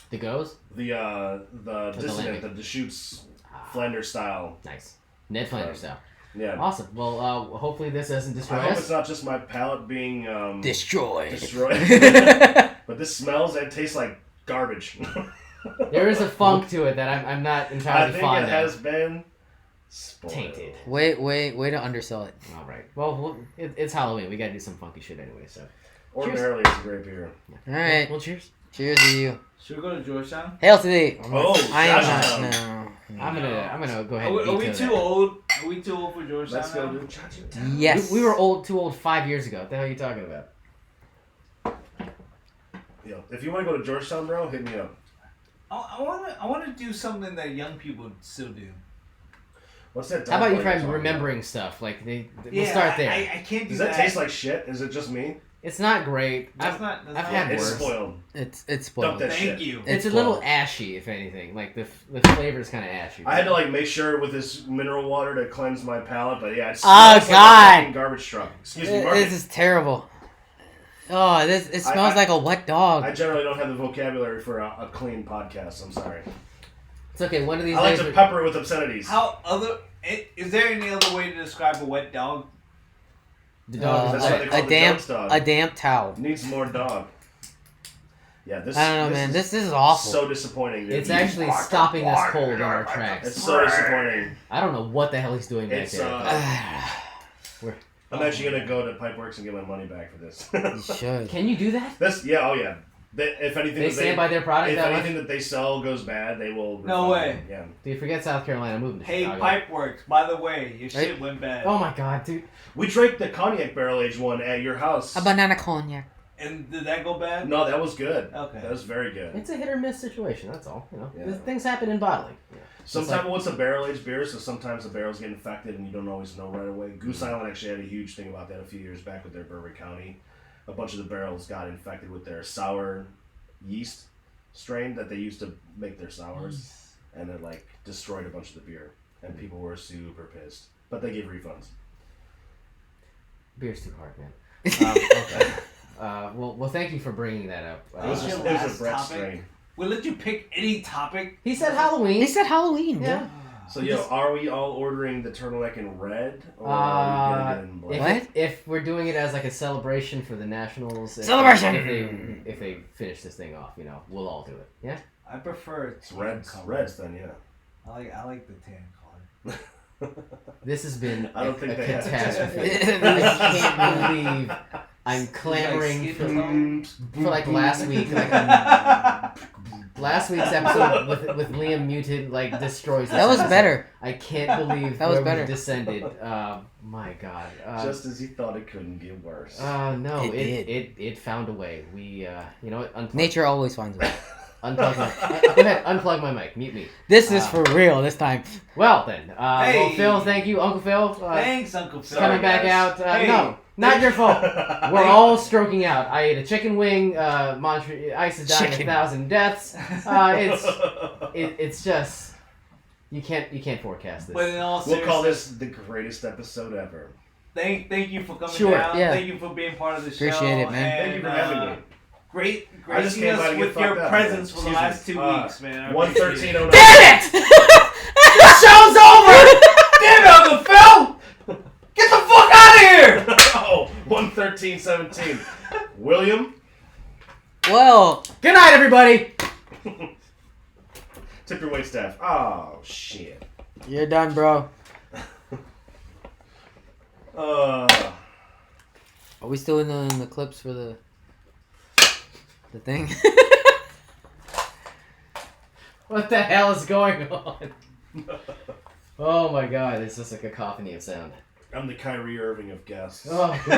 The goes? The Dissident, lambic. the Deschutes Flanders style. Nice. Ned Flanders style. Yeah. Awesome. Well, hopefully this doesn't destroy I hope us. it's not just my palate being Destroyed. But this smells and tastes like garbage. There is a funk to it that I'm not I entirely think fond it of. has been spoiled. Tainted. Way to undersell it. All right. Well, it's Halloween. We gotta do some funky shit anyway. So. Ordinarily, it's a great beer. All right. Well, cheers. Cheers to you. Should we go to Georgetown? Hail to thee. Oh, I am Georgetown. not. No. I'm gonna go ahead. Are and we veto too that. old? Are we too old for Georgetown? Let's go now? to Georgetown. Yes. We were too old 5 years ago. What the hell are you talking about? Yeah. If you want to go to Georgetown, bro, hit me up. I want to do something that young people still do. What's that? How about you dog try you're talking remembering stuff? Like we'll Yeah, start there. I can't do Does that taste like shit? Is it just me? It's not great. That's I've not. That's I've not had It's worse. spoiled. It's Dump spoiled. that Thank shit. you. It's a spoiled. little ashy, if anything. Like the flavor's kind of ashy. I had to like make sure with this mineral water to cleanse my palate, but yeah, it Oh, smells like God. a fucking garbage truck. Excuse me, Mark. This is terrible. Oh, it smells like a wet dog. I generally don't have the vocabulary for a clean podcast. I'm sorry. It's okay. One of these I like days. to pepper it with obscenities. Is there any other way to describe a wet dog? The dog is That's why they call it Jones dog. a damp towel. Needs more dog. Yeah, this. I don't know, man. This is awful. So disappointing. Dude. It's actually stopping us cold in our tracks. It's so disappointing. I don't know what the hell he's doing back It's there. I'm actually gonna go to Pipeworks and get my money back for this. You should. Can you do that? This, yeah, oh yeah. If anything, They stand by their product if that much? anything that they sell goes bad, they will. No refund way. it. Yeah. Dude, forget South Carolina. Moving to Hey, Chicago. Pipeworks. By the way, your shit went bad. Oh my god, dude. We drank the cognac barrel aged one at your house. A banana cognac. And did that go bad? No, that was good. Okay. That was very good. It's a hit or miss situation. That's all. You know, Yeah. things happen in bottling. Yeah. Sometimes what's a barrel aged beer, so sometimes the barrels get infected and you don't always know right away. Goose Island actually had a huge thing about that a few years back with their Bourbon County. A bunch of the barrels got infected with their sour yeast strain that they used to make their sours, and it like destroyed a bunch of the beer, and people were super pissed. But they gave refunds. Beer's too hard, man. Okay. Well, thank you for bringing that up. It was, What's your it was a last Brett topic? strain. We'll let you pick any topic. he said Halloween. They said Halloween, bro. Yeah. So, are we all ordering the turtleneck in red, or are we getting it in black? What? If we're doing it as like a celebration for the Nationals, Celebration! If they finish this thing off, you know, we'll all do it. Yeah. I prefer It's reds then, yeah. I like the tan color. This has been I don't a think they have catastrophe. it. I can't believe I'm clamoring for like last week. Like last week's episode with Liam muted like destroys. That was episode. better. I can't believe That was where better. we descended. My God. Just as he thought it couldn't get worse. No, It it found a way. We you know what? Unplug, Nature always finds a way. unplug my go ahead, unplug my mic, mute me. This is for real this time. Well then, well Hey. Phil, thank you, Uncle Phil. Thanks, Uncle Phil. Coming back guys. out. Hey. No, not your fault. We're all stroking out. I ate a chicken wing. Ice is dying Chicken. 1,000 deaths. It's just you can't forecast this. But in all We'll seriousness, call this the greatest episode ever. thank you for coming Sure, down. yeah. Thank you for being part of the show. Appreciate it, man. And, Thank you for having me. Great I just gracing came by us to get with your fucked up, presence man. for the last 2 weeks, man. I appreciate it. 11309. Damn it! The show's over. Damn it, Uncle Phil! Get the fuck out of here! Oh, 11317. William, Well, Good night, everybody. tip your waitstaff. Oh, shit. you're done, bro. Are we still in the clips for the thing? What the hell is going on? Oh my God, it's just a cacophony of sound. I'm the Kyrie Irving of guests. Oh.